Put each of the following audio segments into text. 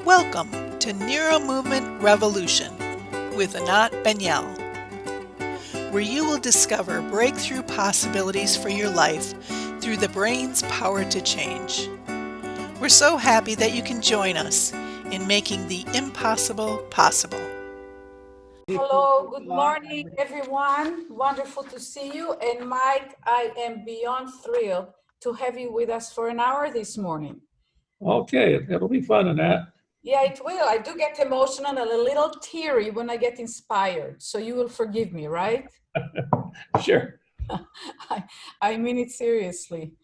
Welcome to NeuroMovement Revolution with Anat Baniel, where you will discover breakthrough possibilities for your life through the brain's power to change. We're so happy that you can join us in making the impossible possible. Hello, good morning, everyone. Wonderful to see you. And Mike, I am beyond thrilled to have you with us for an hour this morning. Okay, it'll be fun in that. Yeah, it will. I do get emotional and a little teary when I get inspired. So you will forgive me, right? Sure. I mean it seriously.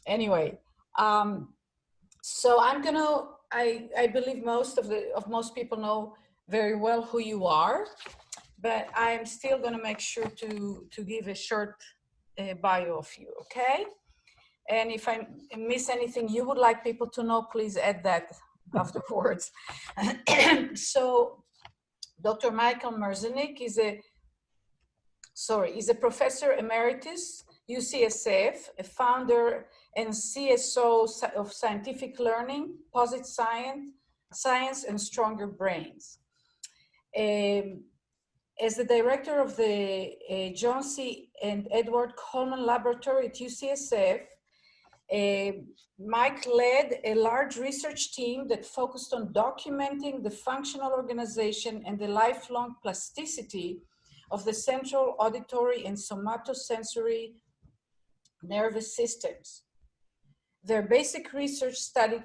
Anyway, so I believe most people know very well who you are, but I'm still gonna make sure to give a short bio of you, okay? And if I miss anything you would like people to know, please add that afterwards. So Dr. Michael Merzenich is a professor emeritus, UCSF, a founder and CSO of scientific learning, positive science and stronger brains. As the director of the John C. and Edward Coleman Laboratory at UCSF, Mike led a large research team that focused on documenting the functional organization and the lifelong plasticity of the central auditory and somatosensory nervous systems. Their basic research studied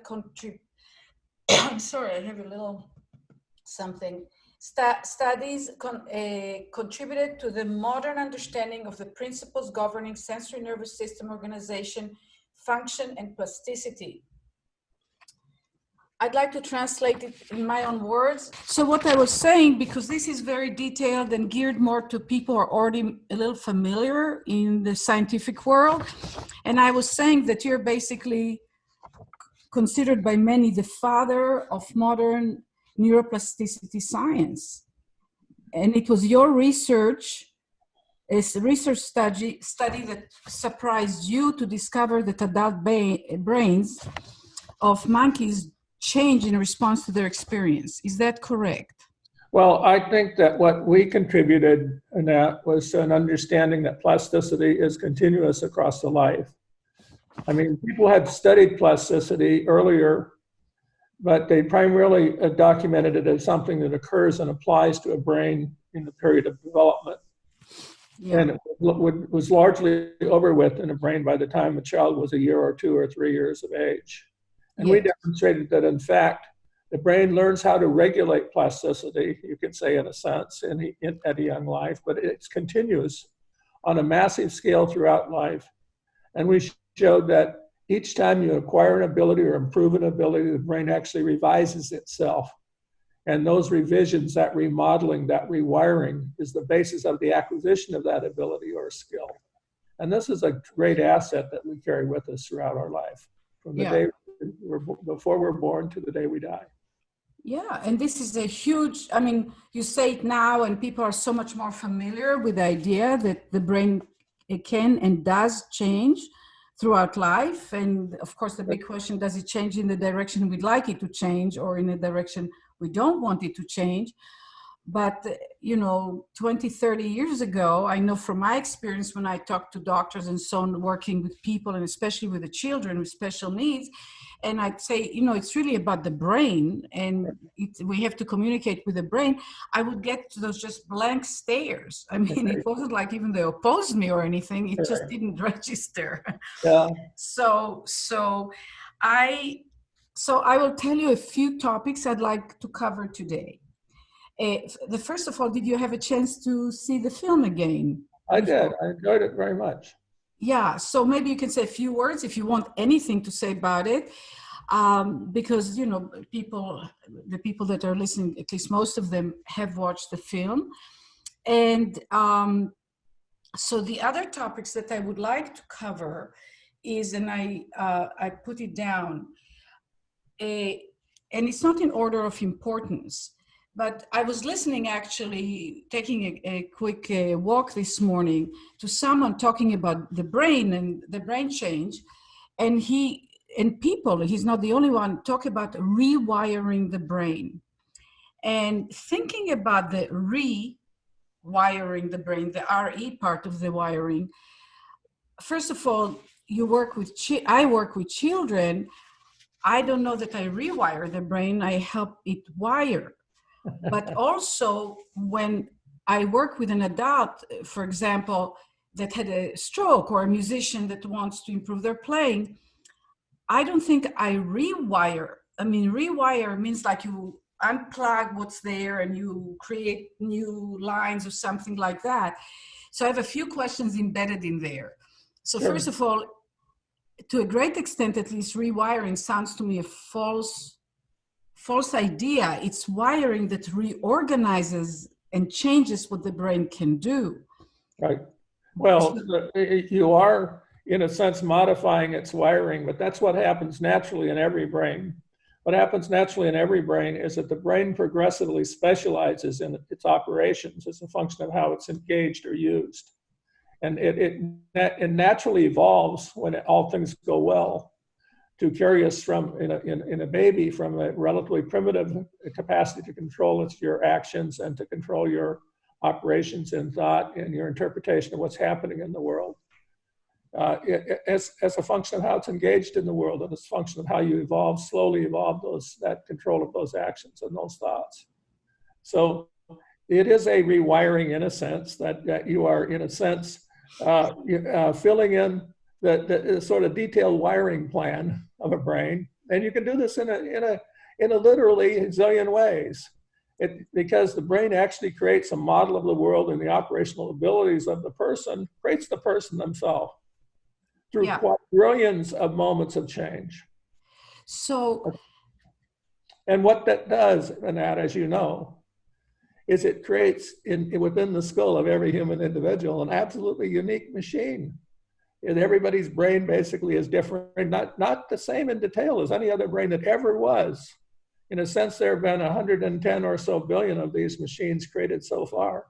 I'm sorry, I have a little something. Studies contributed to the modern understanding of the principles governing sensory nervous system organization, function, and plasticity. I'd like to translate it in my own words. So what I was saying, because this is very detailed and geared more to people who are already a little familiar in the scientific world, and I was saying that you're basically considered by many the father of modern neuroplasticity science. And it was your research, a research study that surprised you to discover that adult brains of monkeys change in response to their experience. Is that correct? Well, I think that what we contributed in that was an understanding that plasticity is continuous across the life. I mean, people had studied plasticity earlier, but they primarily documented it as something that occurs and applies to a brain in the period of development. Yeah. And it was largely over with in a brain by the time a child was a year or 2 or 3 years of age. And yes, we demonstrated that, in fact, the brain learns how to regulate plasticity, you could say in a sense, at a young life, but it's continuous on a massive scale throughout life. And we showed that each time you acquire an ability or improve an ability, the brain actually revises itself. And those revisions, that remodeling, that rewiring is the basis of the acquisition of that ability or skill. And this is a great asset that we carry with us throughout our life, from the day before we're born to the day we die. Yeah, and this is a huge, I mean, you say it now and people are so much more familiar with the idea that the brain can and does change throughout life. And of course, the big question, does it change in the direction we'd like it to change or in the direction we don't want it to change? But, 20, 30 years ago, I know from my experience when I talked to doctors and so on, working with people and especially with the children with special needs, and I'd say, it's really about the brain and we have to communicate with the brain. I would get to those just blank stares. I mean, it wasn't like even they opposed me or anything. It just didn't register. Yeah. So I will tell you a few topics I'd like to cover today. First of all, did you have a chance to see the film again? I did. I enjoyed it very much. Yeah, so maybe you can say a few words if you want anything to say about it, because the people that are listening, at least most of them, have watched the film. And so the other topics that I would like to cover is, and I put it down, and it's not in order of importance. But I was listening, actually, taking a quick walk this morning to someone talking about the brain and the brain change. And and people, he's not the only one, talk about rewiring the brain. And thinking about the rewiring the brain, the RE part of the wiring, first of all, I work with children. I don't know that I rewire the brain, I help it wire. But also when I work with an adult, for example, that had a stroke, or a musician that wants to improve their playing, I don't think I rewire. I mean, rewire means like you unplug what's there and you create new lines or something like that. So I have a few questions embedded in there. So Sure. first of all, to a great extent, at least, rewiring sounds to me a false idea. It's wiring that reorganizes and changes what the brain can do. Right. Well, you are, in a sense, modifying its wiring, but that's what happens naturally in every brain. What happens naturally in every brain is that the brain progressively specializes in its operations as a function of how it's engaged or used. And it naturally evolves when all things go well to carry us from, in a baby, from a relatively primitive capacity to control your actions and to control your operations and thought and your interpretation of what's happening in the world. As a function of how it's engaged in the world, and as a function of how you slowly evolve that control of those actions and those thoughts. So it is a rewiring, in a sense, that you are, in a sense, filling in the sort of detailed wiring plan of a brain. And you can do this in a literally a zillion ways. Because the brain actually creates a model of the world, and the operational abilities of the person creates the person themselves through quadrillions of moments of change. So, and what that does, Anat, as you know, is it creates within the skull of every human individual an absolutely unique machine. And everybody's brain basically is different, not the same in detail as any other brain that ever was. In a sense, there have been 110 or so billion of these machines created so far,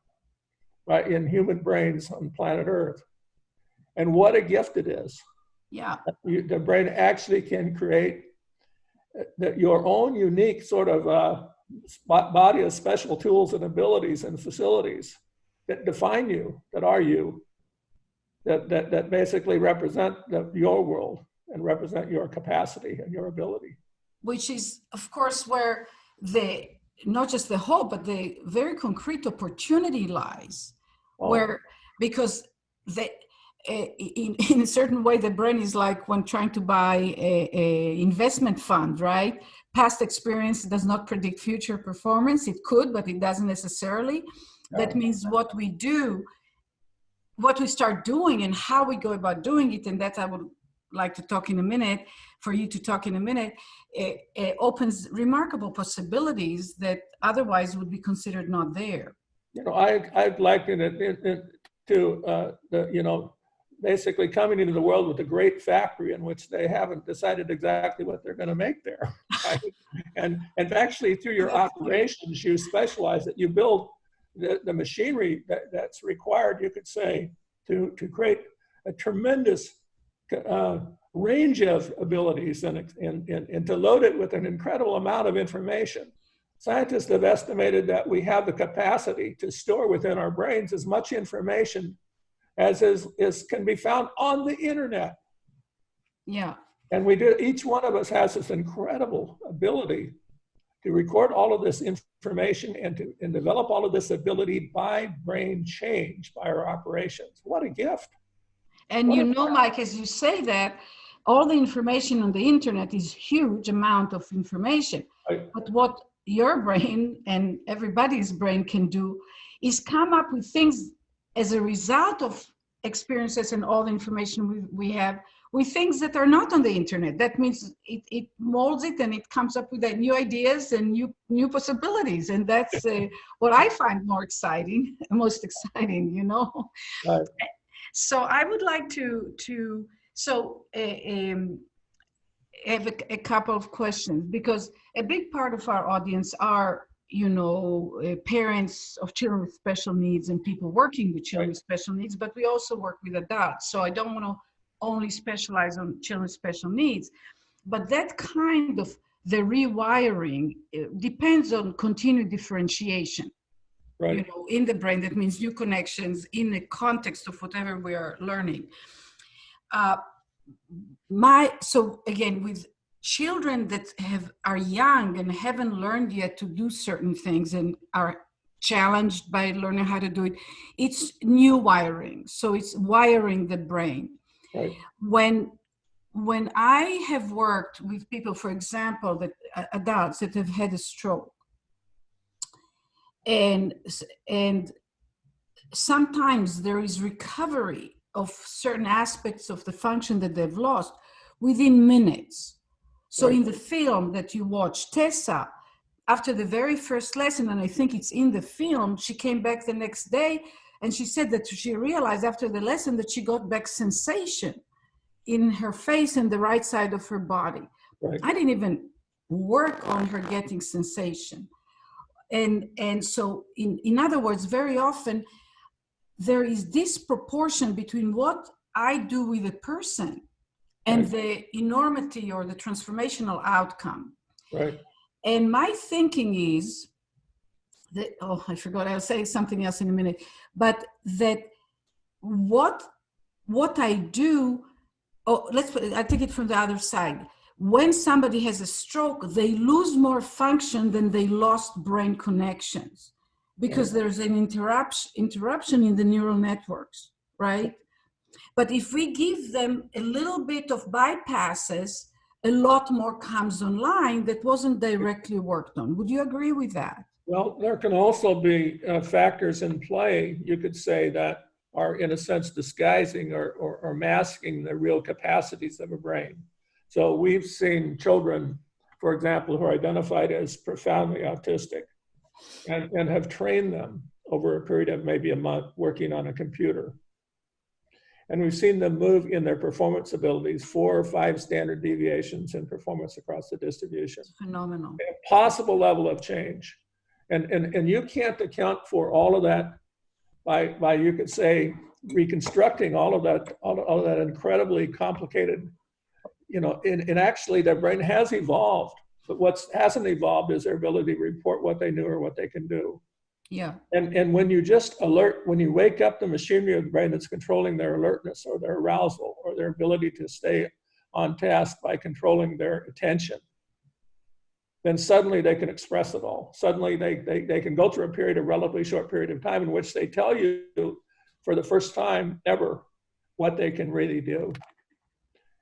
right, in human brains on planet Earth. And what a gift it is. Yeah. The brain actually can create your own unique sort of body of special tools and abilities and facilities that define you, that are you, that basically represent your world and represent your capacity and your ability. Which is, of course, where not just the hope, but the very concrete opportunity lies. Where, because in a certain way, the brain is like when trying to buy a investment fund, right? Past experience does not predict future performance. It could, but it doesn't necessarily. That means what we do, what we start doing and how we go about doing it, and that I would like to talk in a minute, for you to talk in a minute, it opens remarkable possibilities that otherwise would be considered not there. You know, I'd liken it to, basically coming into the world with a great factory in which they haven't decided exactly what they're going to make there. Right? and actually through your operations, you specialize it. You build the machinery that's required, you could say, to create a tremendous range of abilities and to load it with an incredible amount of information. Scientists have estimated that we have the capacity to store within our brains as much information as can be found on the internet. Yeah. And each one of us has this incredible ability to record all of this information and develop all of this ability by brain change, by our operations. What a gift. And Mike, as you say that, all the information on the internet is huge amount of information. Right. But what your brain and everybody's brain can do is come up with things as a result of experiences and all the information we have with things that are not on the internet. That means it molds it and it comes up with new ideas and new possibilities. And that's what I find most exciting, Right. So I would like to have a couple of questions, because a big part of our audience are, parents of children with special needs and people working with children with special needs, but we also work with adults. So I don't want to only specialize on children with special needs. that kind of the rewiring depends on continued differentiation. Right. You know, in the brain. That means new connections in the context of whatever we are learning. So again, with children that are young and haven't learned yet to do certain things and are challenged by learning how to do it, it's new wiring. So it's wiring the brain. Right. When I have worked with people, for example, that adults that have had a stroke, and sometimes there is recovery of certain aspects of the function that they've lost within minutes. So in the film that you watch, Tessa, after the very first lesson, and I think it's in the film, she came back the next day and she said that she realized after the lesson that she got back sensation in her face and the right side of her body. Right. I didn't even work on her getting sensation. And so in other words, very often there is disproportion between what I do with a person and the enormity or the transformational outcome. Right. And my thinking is that, I forgot, I'll say something else in a minute, but that what I do, I take it from the other side. When somebody has a stroke, they lose more function than they lost brain connections because there's an interruption in the neural networks, right? But if we give them a little bit of bypasses, a lot more comes online that wasn't directly worked on. Would you agree with that? Well, there can also be factors in play, you could say, that are in a sense disguising or masking the real capacities of a brain. So we've seen children, for example, who are identified as profoundly autistic and have trained them over a period of maybe a month working on a computer. And we've seen them move in their performance abilities 4 or 5 standard deviations in performance across the distribution. It's phenomenal. A possible level of change. And you can't account for all of that by you could say, reconstructing all of that incredibly complicated, and actually their brain has evolved, but what hasn't evolved is their ability to report what they knew or what they can do. Yeah. And when you just when you wake up the machinery of the brain that's controlling their alertness or their arousal or their ability to stay on task by controlling their attention, then suddenly they can express it all. Suddenly they can go through a relatively short period of time in which they tell you for the first time ever what they can really do.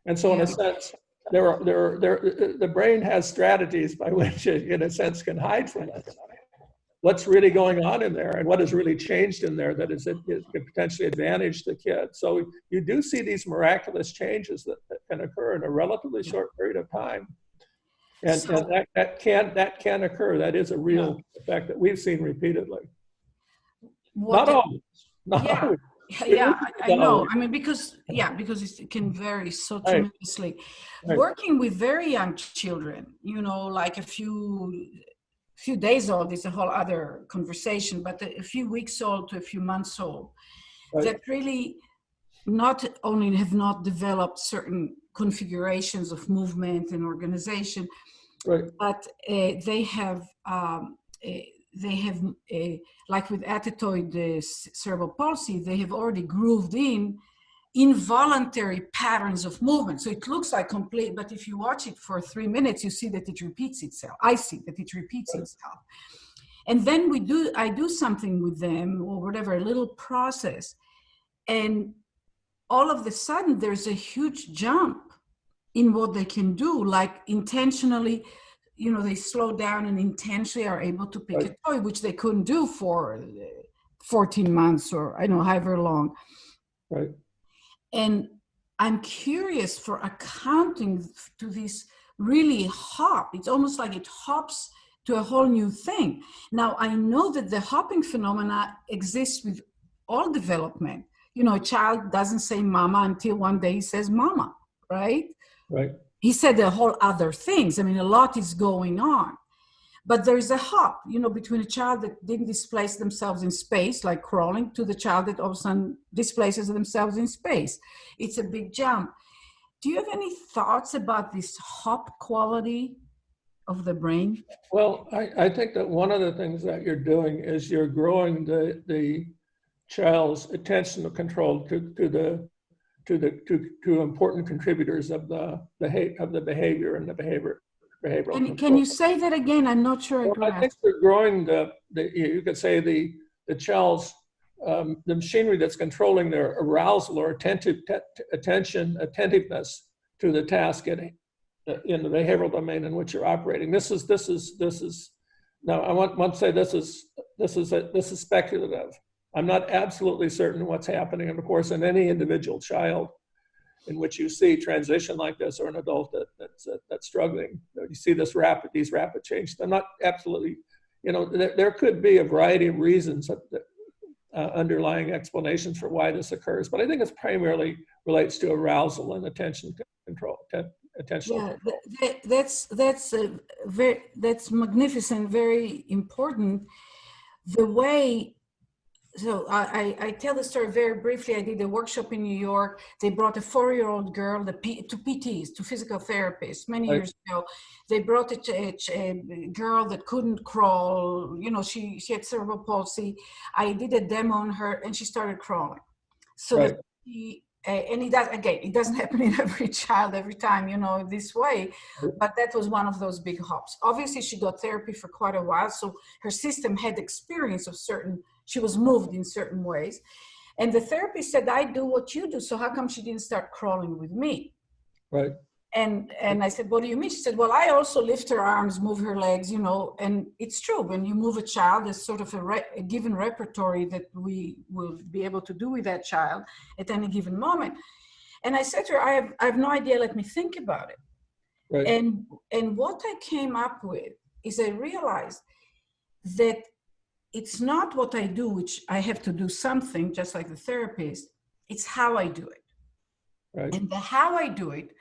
And so in a sense, the brain has strategies by which it, in a sense, can hide from it. What's really going on in there and what has really changed in there that could potentially advantage the kid. So you do see these miraculous changes that can occur in a relatively short period of time. And that can occur. That is a real effect that we've seen repeatedly. Not always. Not always. Yeah, I know. I mean, because it can vary so tremendously. Right. Working with very young children, like a few days old is a whole other conversation, but a few weeks old to a few months old, that really not only have not developed certain configurations of movement and organization, but they have like with attitoid cerebral palsy, they have already grooved in involuntary patterns of movement. So it looks like complete, but if you watch it for 3 minutes, you see that it repeats itself. I see that it repeats itself. And then I do something with them or whatever, a little process. And all of a sudden there's a huge jump in what they can do, like intentionally, they slow down and intentionally are able to pick a toy, which they couldn't do for 14 months or however long. Right. And I'm curious for accounting to this really hop. It's almost like it hops to a whole new thing. Now, I know that the hopping phenomena exists with all development. A child doesn't say mama until one day he says mama, right? Right. He said a whole other things. I mean, a lot is going on. But there is a hop, between a child that didn't displace themselves in space, like crawling, to the child that all of a sudden displaces themselves in space. It's a big jump. Do you have any thoughts about this hop quality of the brain? Well, I think that one of the things that you're doing is you're growing the child's attentional control to important contributors of the behavior and the behavioral Can control. you say that again? I'm not sure I Well, I think grasp. we're growing you could say the child's the machinery that's controlling their arousal or attentiveness to the task in the behavioral domain in which you're operating. This is now I want to say this is speculative. I'm not absolutely certain what's happening, and of course, in any individual child in which you see transition like this, or an adult that's struggling, you see these rapid changes. I'm not absolutely, there could be a variety of reasons underlying explanations for why this occurs, but I think it's primarily relates to arousal and attention control. Attentional control. That's magnificent, very important. The way. So I tell the story very briefly. I did a workshop in New York. They brought a 4-year-old girl to PTs, to physical therapists, many years ago. They brought a girl that couldn't crawl. She had cerebral palsy. I did a demo on her, and she started crawling. So Right. And it doesn't happen in every child every time, this way, but that was one of those big hops. Obviously, she got therapy for quite a while, so her system had experience of she was moved in certain ways. And the therapist said, I do what you do, so how come she didn't start crawling with me? Right. And I said, what do you mean? She said, well, I also lift her arms, move her legs, and it's true. When you move a child, there's sort of a given repertory that we will be able to do with that child at any given moment. And I said to her, I have no idea, let me think about it. Right. And what I came up with is I realized that it's not what I do, which I have to do something, just like the therapist, it's how I do it. Right. And the how I do it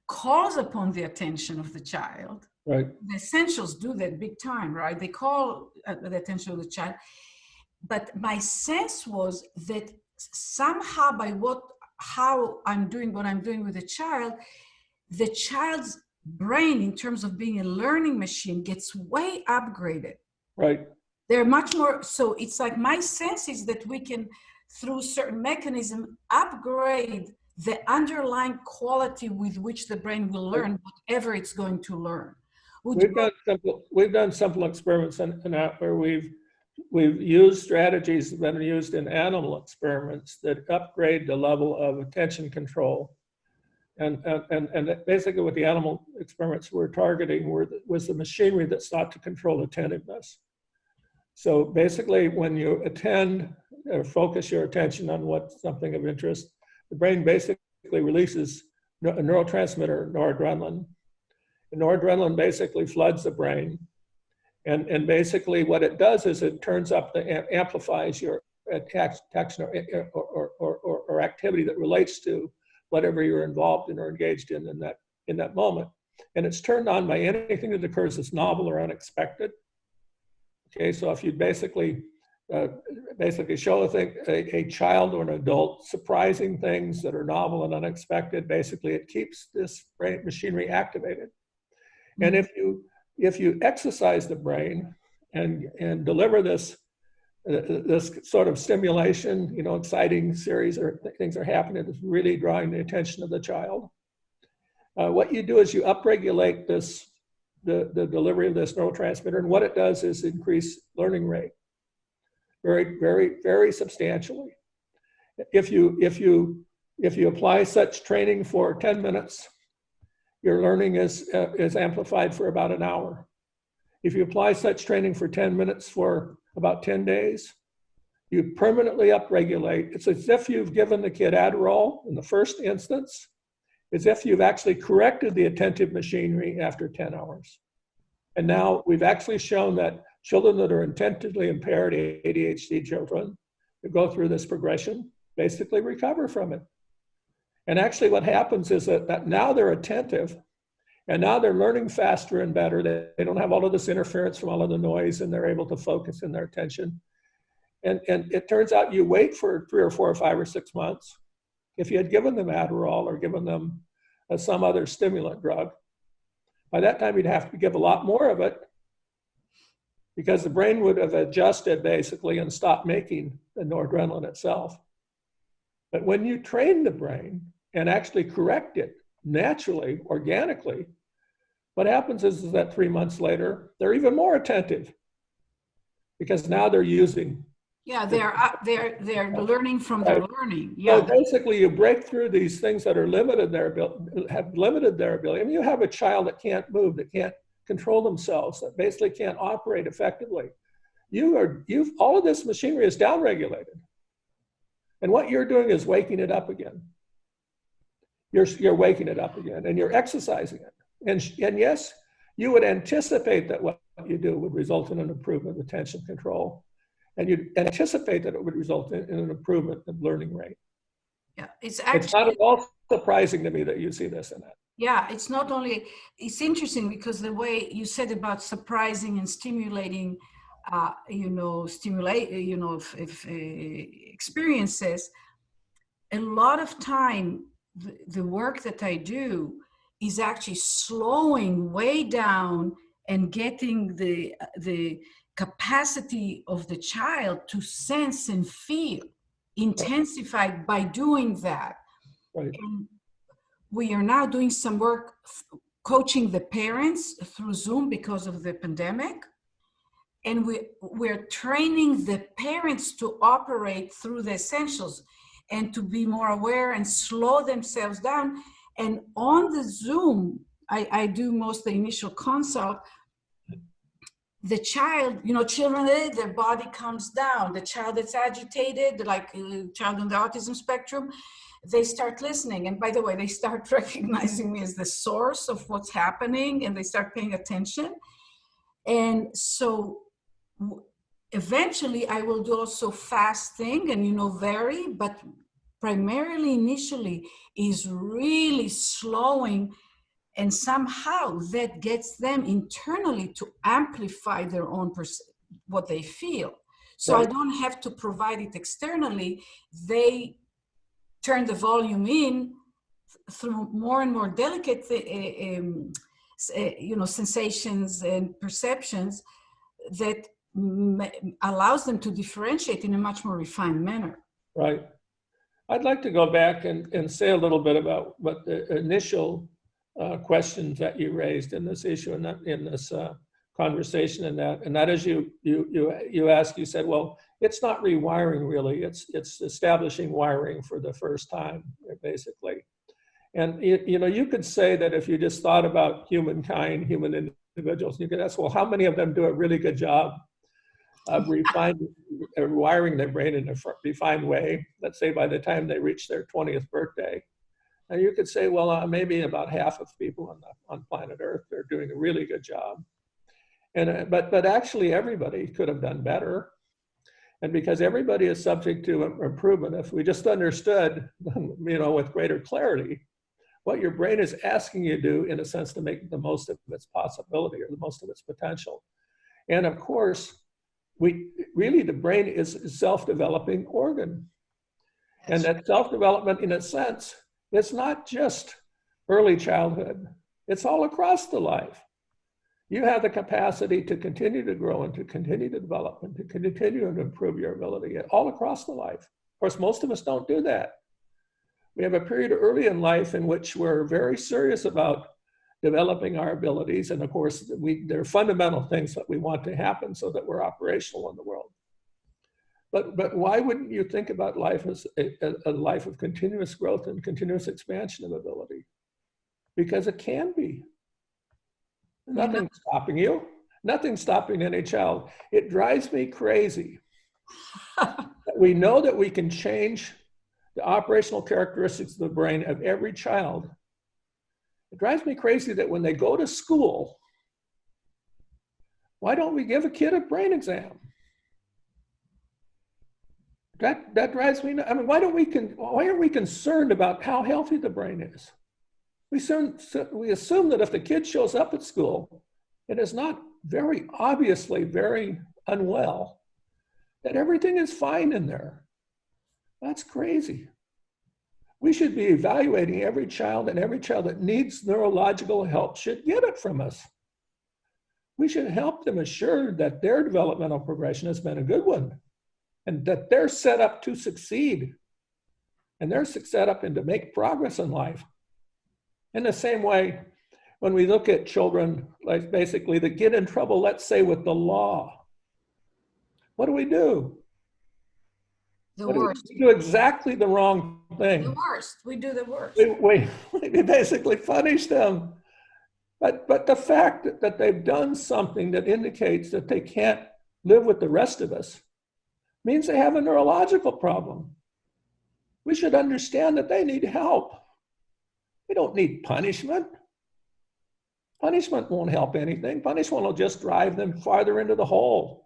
calls upon the attention of the child. Right. The essentials do that big time, right? They call the attention of the child. But my sense was that somehow how I'm doing what I'm doing with the child's brain, in terms of being a learning machine, gets way upgraded. Right. They're much more, so it's like my sense is that we can, through certain mechanism, upgrade the underlying quality with which the brain will learn whatever it's going to learn. We've done simple experiments in that where we've used strategies that are used in animal experiments that upgrade the level of attention control. And basically what the animal experiments we're targeting was the machinery that's thought to control attentiveness. So basically when you attend or focus your attention on something of interest, the brain basically releases a neurotransmitter, noradrenaline. And noradrenaline basically floods the brain. And basically what it does is it turns up, amplifies your action or activity that relates to whatever you're involved in or engaged in that moment. And it's turned on by anything that occurs that's novel or unexpected. Okay, so if you basically show a child or an adult surprising things that are novel and unexpected, basically it keeps this brain machinery activated. And if you exercise the brain and deliver this sort of stimulation, exciting series or things are happening that's really drawing the attention of the child, what you do is you upregulate the delivery of this neurotransmitter, and what it does is increase learning rate very, very, very substantially. If you apply such training for 10 minutes, your learning is amplified for about an hour. If you apply such training for 10 minutes for about 10 days, you permanently upregulate. It's as if you've given the kid Adderall in the first instance, as if you've actually corrected the attentive machinery after 10 hours. And now we've actually shown that children that are attentively impaired, ADHD children, who go through this progression, basically recover from it. And actually what happens is that now they're attentive, and now they're learning faster and better. They don't have all of this interference from all of the noise, and they're able to focus in their attention. And it turns out you wait for 3 or 4 or 5 or 6 months. If you had given them Adderall or given them as some other stimulant drug. By that time, you'd have to give a lot more of it because the brain would have adjusted basically and stopped making the noradrenaline itself. But when you train the brain and actually correct it naturally, organically, what happens is that 3 months later, they're even more attentive because now they're using. Yeah, they're learning from their learning. Yeah. So basically, you break through these things that are limited their ability, have limited their ability. I mean, you have a child that can't move, that can't control themselves, that basically can't operate effectively. All of this machinery is downregulated, and what you're doing is waking it up again. You're waking it up again, and you're exercising it. And yes, you would anticipate that what you do would result in an improvement of attention control. And you'd anticipate that it would result in an improvement in learning rate. Yeah, it's not at all surprising to me that you see this in that. Yeah, it's not only, it's interesting because the way you said about surprising and stimulating, experiences, a lot of time, the work that I do is actually slowing way down and getting the capacity of the child to sense and feel intensified by doing that. Right. And we are now doing some work coaching the parents through Zoom because of the pandemic. And we're training the parents to operate through the essentials and to be more aware and slow themselves down. And on the Zoom, I do most of the initial consult. The child, children, their body comes down. The child that's agitated, like a child on the autism spectrum, they start listening. And by the way, they start recognizing me as the source of what's happening, and they start paying attention. And so eventually I will do also fasting and, vary, but primarily initially is really slowing. And somehow that gets them internally to amplify their own what they feel. So right. I don't have to provide it externally. They turn the volume in through more and more delicate, sensations and perceptions that allows them to differentiate in a much more refined manner. Right. I'd like to go back and say a little bit about what the initial questions that you raised in this issue and in this conversation, and that is you asked, you said, well, it's not rewiring really, it's establishing wiring for the first time, basically. And you could say that if you just thought about human individuals, you could ask, well, how many of them do a really good job of rewiring their brain in a refined way, let's say by the time they reach their 20th birthday. And you could say, well, maybe about half of people on planet Earth are doing a really good job. And but actually everybody could have done better. And because everybody is subject to improvement, if we just understood, with greater clarity, what your brain is asking you to do, in a sense, to make the most of its possibility or the most of its potential. And of course, the brain is a self-developing organ. And that self-development, in a sense, it's not just early childhood. It's all across the life. You have the capacity to continue to grow and to continue to develop and to continue to improve your ability all across the life. Of course, most of us don't do that. We have a period early in life in which we're very serious about developing our abilities. And of course, there are fundamental things that we want to happen so that we're operational in the world. But why wouldn't you think about life as a life of continuous growth and continuous expansion of ability? Because it can be. Nothing's stopping you. Nothing's stopping any child. It drives me crazy that we know that we can change the operational characteristics of the brain of every child. It drives me crazy that when they go to school, why don't we give a kid a brain exam? That drives me nuts. I mean, why aren't we concerned about how healthy the brain is? We assume that if the kid shows up at school and is not very obviously very unwell, that everything is fine in there. That's crazy. We should be evaluating every child, and every child that needs neurological help should get it from us. We should help them assure that their developmental progression has been a good one and that they're set up to succeed and they're set up and to make progress in life. In the same way, when we look at children, like basically that get in trouble, let's say with the law, what do? We do exactly the wrong thing. The worst. We do the worst. We basically punish them. But the fact that they've done something that indicates that they can't live with the rest of us means they have a neurological problem. We should understand that they need help. We don't need punishment. Punishment won't help anything. Punishment will just drive them farther into the hole.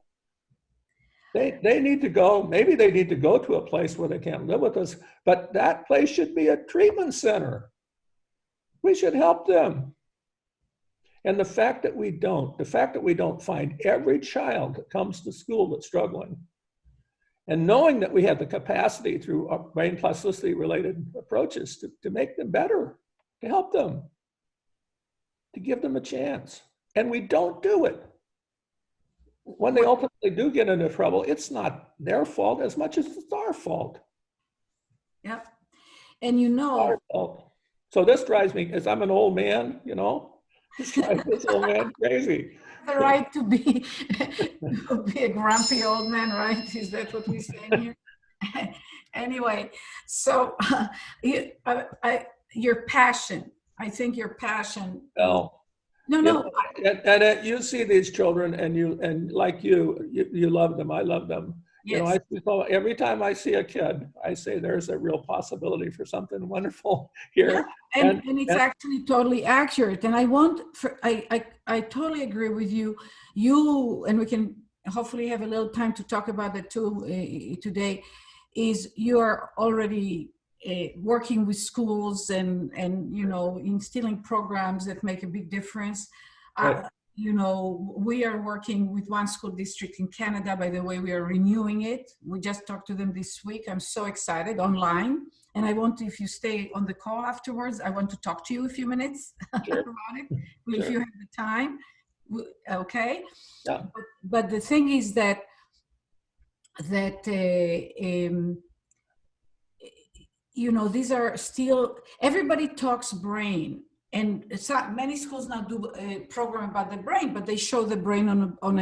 They need to go, maybe they need to go to a place where they can't live with us, but that place should be a treatment center. We should help them. And the fact that we don't find every child that comes to school that's struggling, and knowing that we have the capacity through our brain plasticity related approaches to make them better, to help them, to give them a chance. And we don't do it. When they ultimately do get into trouble, it's not their fault as much as it's our fault. Yeah. And you know, our fault. So this drives me, as I'm an old man, you know, this drives this old man crazy. The right to be a grumpy old man, right? Is that what we're saying here? Anyway, so your passion, I think your passion. Well, no. And you see these children, and like you love them. I love them. Yes. You know, every time I see a kid, I say there's a real possibility for something wonderful here. Yeah. And it's actually totally accurate. And I totally agree with you. And we can hopefully have a little time to talk about that too today, is you are already working with schools and you know, instilling programs that make a big difference. Right. You know, we are working with one school district in Canada. By the way, we are renewing it. We just talked to them this week. I'm so excited, online. And I want to, if you stay on the call afterwards, I want to talk to you a few minutes Sure. about it, Sure. if you have the time. Okay. Yeah. But the thing is that you know, these are still, everybody talks brain. And many schools now do a program about the brain, but they show the brain on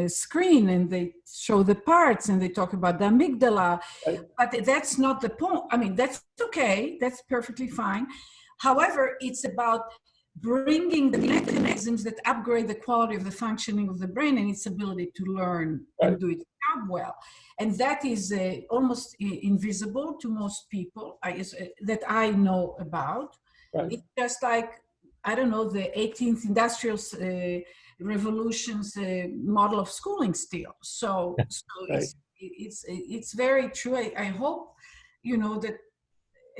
a screen, and they show the parts, and they talk about the amygdala. Right. But that's not the point. I mean, that's okay. That's perfectly fine. However, it's about bringing the mechanisms that upgrade the quality of the functioning of the brain and its ability to learn and do its job well. And that is almost invisible to most people that I know about. Right. It's just like, I don't know, the 18th industrial revolution's model of schooling still. So Right. it's very true. I hope, you know, that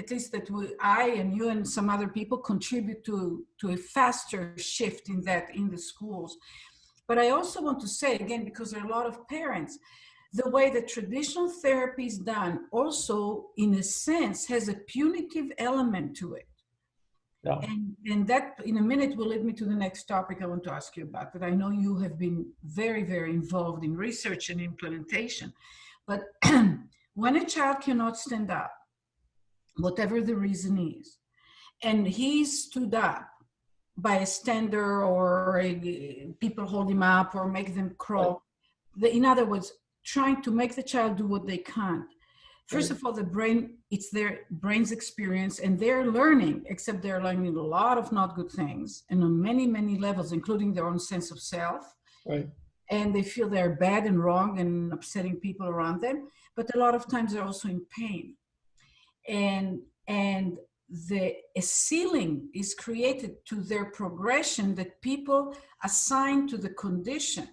at least that I and you and some other people contribute to a faster shift in the schools. But I also want to say, again, because there are a lot of parents, the way the traditional therapy is done also, in a sense, has a punitive element to it. Yeah. And that, in a minute, will lead me to the next topic I want to ask you about, that I know you have been very, very involved in research and implementation. But when a child cannot stand up, whatever the reason is, and he stood up by a stander or people hold him up or make them crawl, in other words, trying to make the child do what they can't. First of all, the brain, it's their brain's experience, and they're learning, except they're learning a lot of not good things, and on many, many levels, including their own sense of self. Right. And they feel they're bad and wrong and upsetting people around them. But a lot of times they're also in pain. And a ceiling is created to their progression that people assign to the condition.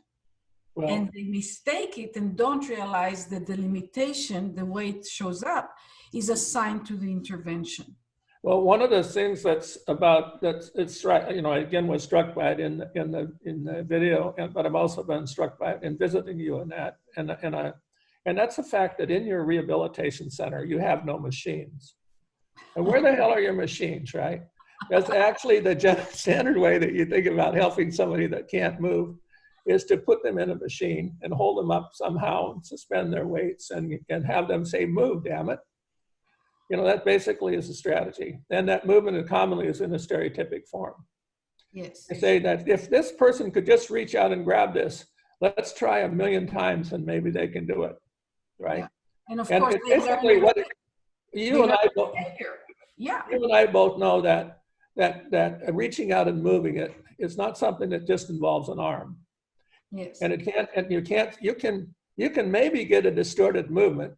Well, and they mistake it and don't realize that the limitation, the way it shows up, is assigned to the intervention. Well, one of the things it's you know, again, was struck by it in the video, but I've also been struck by it in visiting you and that, and And that's the fact that in your rehabilitation center, you have no machines. And where the hell are your machines, right? That's actually the standard way that you think about helping somebody that can't move, is to put them in a machine and hold them up somehow and suspend their weights and have them say, move, damn it. You know, that basically is a strategy. And that movement commonly is in a stereotypic form. Yes. I say that if this person could just reach out and grab this, let's try 1,000,000 times and maybe they can do it, right? Yeah. And of course, basically what you and I both know that reaching out and moving it is not something that just involves an arm. Yes. And you can maybe get a distorted movement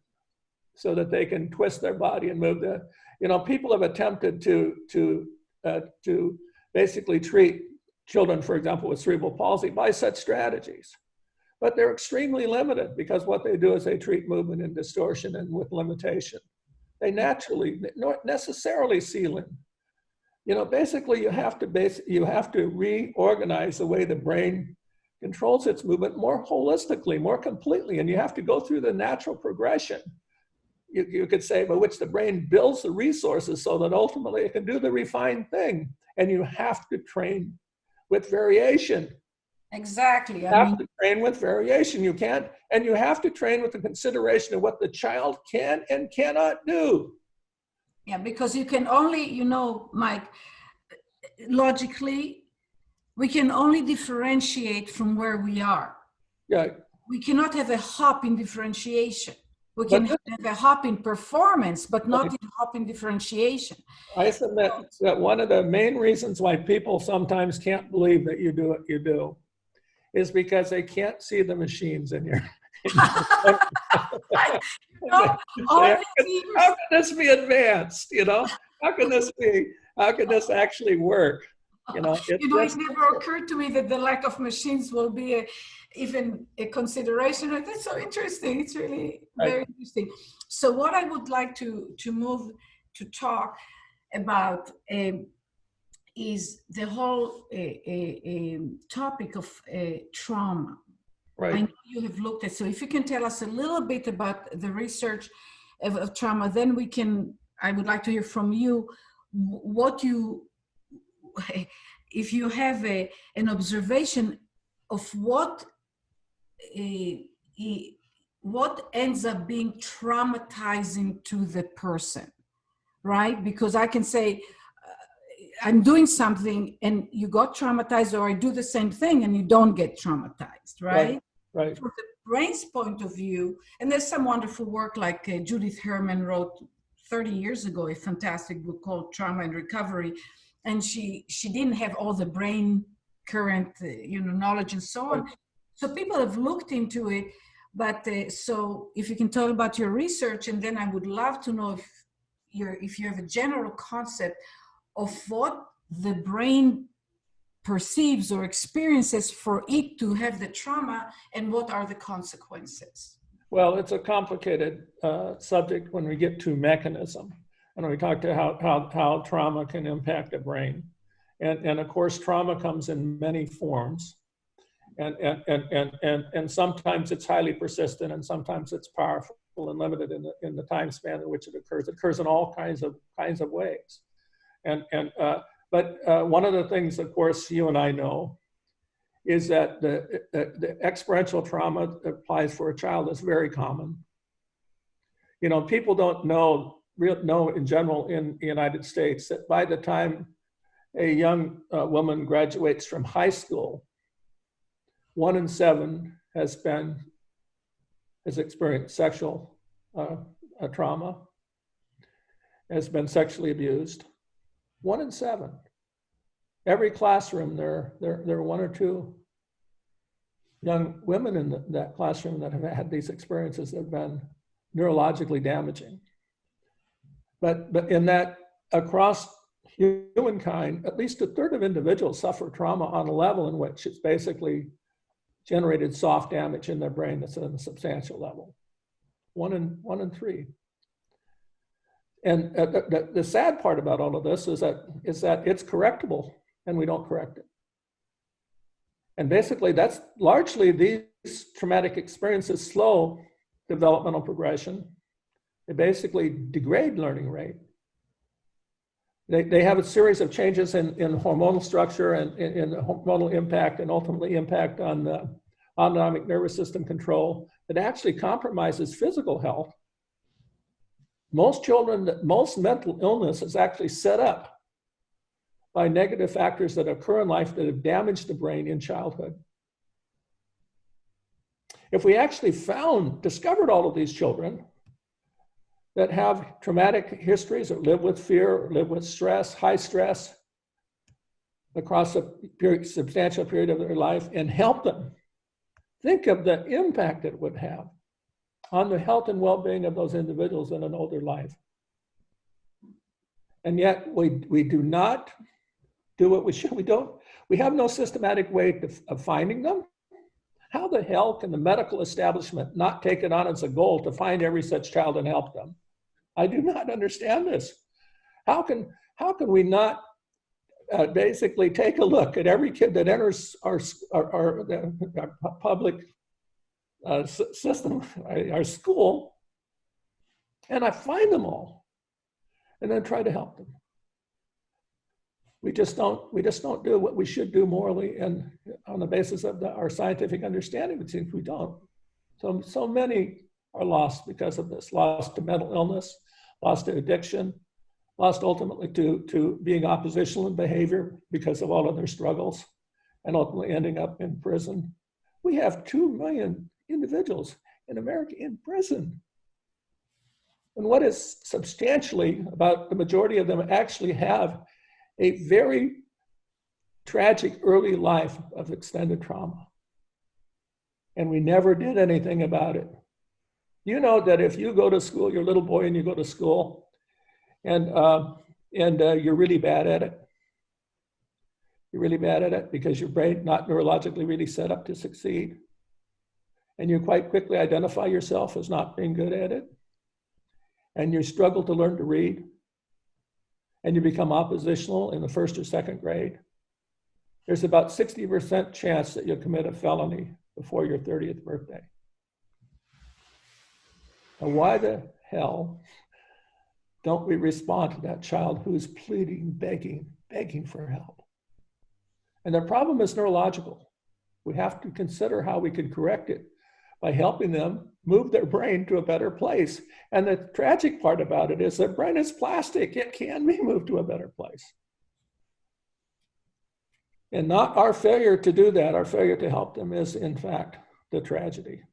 so that they can twist their body and move the, you know, people have attempted to basically treat children, for example, with cerebral palsy by such strategies. But they're extremely limited because what they do is they treat movement and distortion and with limitation. They not necessarily ceiling. You know, basically you have to reorganize the way the brain controls its movement more holistically, more completely, and you have to go through the natural progression. You could say, by which the brain builds the resources so that ultimately it can do the refined thing. And you have to train with variation. Exactly. You have to train with variation. You can't, and you have to train with the consideration of what the child can and cannot do. Yeah, because you can only, you know, Mike, logically, we can only differentiate from where we are. Yeah. We cannot have a hop in differentiation. We can have a hop in performance, but not a hop in differentiation. I submit that one of the main reasons why people sometimes can't believe that you do what you do is because they can't see the machines in your. How can this be advanced? You know, how can this actually work? You know, it never occurred to me that the lack of machines will be even a consideration. That's so interesting. It's really very interesting. So what I would like to move to talk about is the whole topic of trauma. Right. I know you have looked at, so if you can tell us a little bit about the research of trauma, then I would like to hear from you what you, if you have an observation of what ends up being traumatizing to the person, right? Because I can say, I'm doing something and you got traumatized, or I do the same thing and you don't get traumatized, right? Right. From the brain's point of view, and there's some wonderful work like Judith Herman wrote 30 years ago, a fantastic book called Trauma and Recovery. And she didn't have all the brain current, knowledge and so on. So people have looked into it, but so if you can talk about your research, and then I would love to know if you have a general concept of what the brain perceives or experiences for it to have the trauma, and what are the consequences? Well, it's a complicated subject when we get to mechanism, and we talk to how trauma can impact the brain, and of course trauma comes in many forms, and sometimes it's highly persistent, and sometimes it's powerful and limited in the time span in which it occurs. It occurs in all kinds of ways, but one of the things, of course, you and I know is that the experiential trauma that applies for a child is very common. You know, people don't know in general in the United States that by the time a young woman graduates from high school, 1 in 7 has experienced sexual trauma, has been sexually abused. 1 in 7. Every classroom, there are 1 or 2 young women in that classroom that have had these experiences that have been neurologically damaging. But in that, across humankind, at least 1/3 of individuals suffer trauma on a level in which it's basically generated soft damage in their brain that's at a substantial level. 1 in 3. And the sad part about all of this is that it's correctable, and we don't correct it. And basically, that's largely these traumatic experiences slow developmental progression. They basically degrade learning rate. They have a series of changes in hormonal structure and in hormonal impact and ultimately impact on the autonomic nervous system control that actually compromises physical health. Most mental illness is actually set up by negative factors that occur in life that have damaged the brain in childhood. If we actually discovered all of these children that have traumatic histories or live with fear or live with stress, high stress, across a substantial period of their life and help them, think of the impact it would have on the health and well-being of those individuals in an older life. And yet we do not do what we should. We have no systematic way of finding them. How the hell can the medical establishment not take it on as a goal to find every such child and help them? I do not understand this. How can we not basically take a look at every kid that enters our public system, our school, and I find them all, and then try to help them? We just don't do what we should do morally and on the basis of our scientific understanding. It seems we don't. So many are lost because of this, lost to mental illness, lost to addiction, lost ultimately to being oppositional in behavior because of all of their struggles, and ultimately ending up in prison. We have 2 million individuals in America in prison. And what is substantially about the majority of them actually have a very tragic early life of extended trauma. And we never did anything about it. You know that if you go to school, you're a little boy and you go to school, and you're really bad at it. You're really bad at it because your brain not neurologically really set up to succeed. And you quite quickly identify yourself as not being good at it. And you struggle to learn to read. And you become oppositional in the 1st or 2nd grade. There's about 60% chance that you'll commit a felony before your 30th birthday. And why the hell don't we respond to that child who's pleading, begging for help? And the problem is neurological. We have to consider how we can correct it by helping them move their brain to a better place. And the tragic part about it is their brain is plastic. It can be moved to a better place. And not our failure to do that, our failure to help them is in fact the tragedy,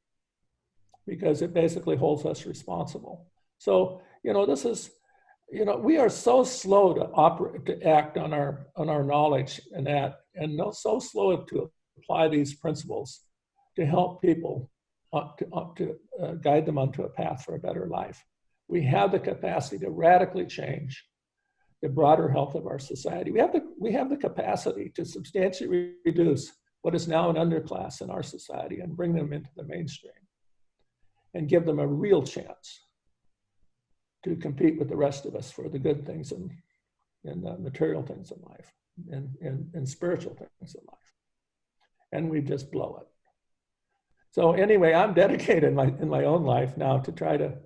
because it basically holds us responsible. So, this is, we are so slow to act on our knowledge and so slow to apply these principles to help people to guide them onto a path for a better life. We have the capacity to radically change the broader health of our society. We have the capacity to substantially reduce what is now an underclass in our society and bring them into the mainstream and give them a real chance to compete with the rest of us for the good things and material things in life and spiritual things in life. And we just blow it. So anyway, I'm dedicated in my own life now to try to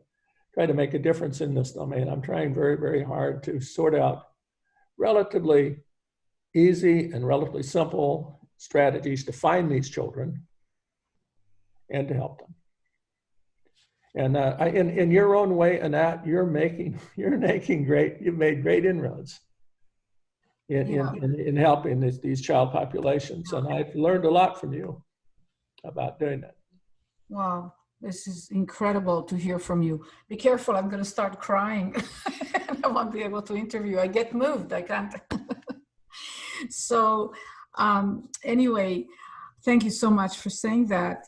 make a difference in this domain. I'm trying very, very hard to sort out relatively easy and relatively simple strategies to find these children and to help them. And in your own way, Anat, you've made great inroads in helping these child populations. And I've learned a lot from you about doing that. Wow, this is incredible to hear from you. Be careful, I'm going to start crying. I won't be able to interview. I get moved, I can't. So anyway, thank you so much for saying that.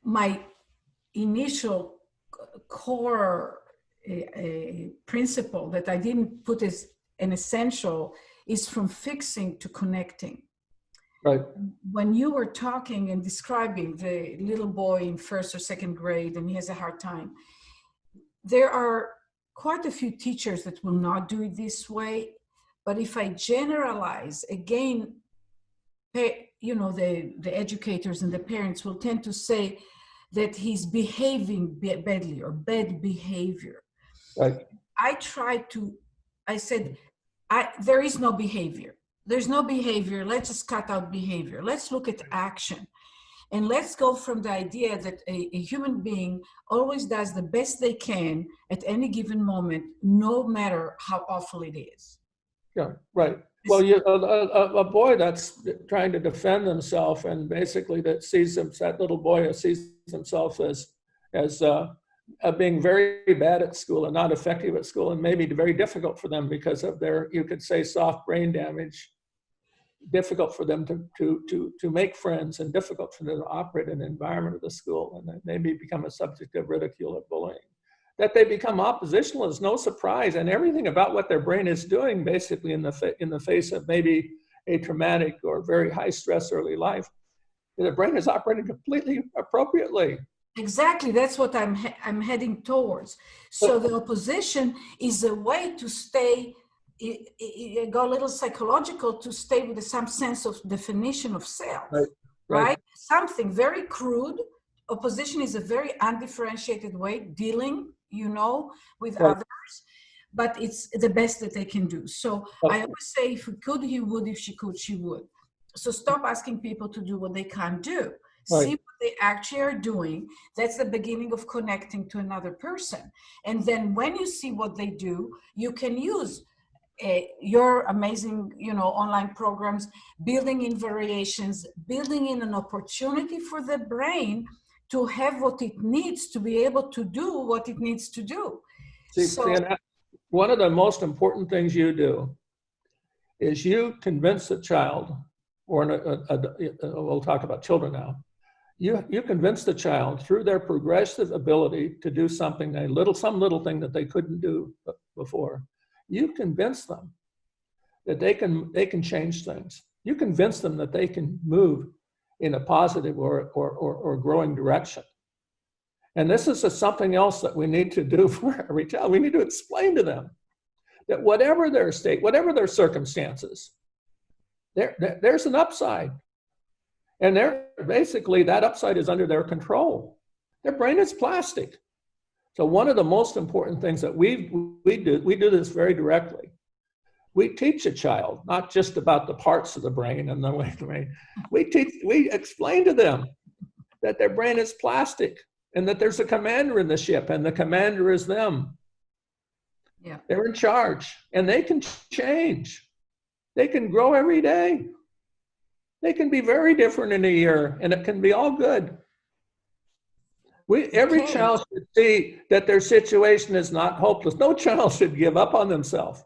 My initial core principle that I didn't put as an essential is from fixing to connecting. Right. When you were talking and describing the little boy in 1st or 2nd grade and he has a hard time, there are quite a few teachers that will not do it this way. But if I generalize, again, you know, the educators and the parents will tend to say that he's behaving badly or bad behavior. Right. I said, there is no behavior. There's no behavior. Let's just cut out behavior. Let's look at action. And let's go from the idea that a human being always does the best they can at any given moment, no matter how awful it is. Yeah, right. Well, a boy that's trying to defend himself and basically that little boy sees himself as being very bad at school and not effective at school, and maybe very difficult for them because of their, you could say, soft brain damage, difficult for them to make friends and difficult for them to operate in the environment of the school, and maybe become a subject of ridicule or bullying. That they become oppositional is no surprise, and everything about what their brain is doing basically in the face of maybe a traumatic or very high stress early life, their brain is operating completely appropriately. Exactly, that's what I'm heading towards. So the opposition is a way to stay, go a little psychological, to stay with some sense of definition of self, right? Something very crude. Opposition is a very undifferentiated way dealing, you know, with others, but it's the best that they can do. So I always say, if he could, he would. If she could, she would. So stop asking people to do what they can't do. See what they actually are doing. That's the beginning of connecting to another person. And then when you see what they do, you can use your amazing, you know, online programs, building in variations, building in an opportunity for the brain to have what it needs to be able to do what it needs to do. One of the most important things you do is you convince the child, or we'll talk about children now, you convince the child through their progressive ability to do something, some little thing that they couldn't do before. You convince them that they can change things. You convince them that they can move in a positive or growing direction. And this is something else that we need to do for every child. We need to explain to them that whatever their state, whatever their circumstances, there's an upside. And basically that upside is under their control. Their brain is plastic. So one of the most important things that we do this very directly. We teach a child not just about the parts of the brain and the way the brain. We explain to them that their brain is plastic and that there's a commander in the ship, and the commander is them. Yeah. They're in charge, and they can change. They can grow every day. They can be very different in a year, and it can be all good. Every child should see that their situation is not hopeless. No child should give up on themselves.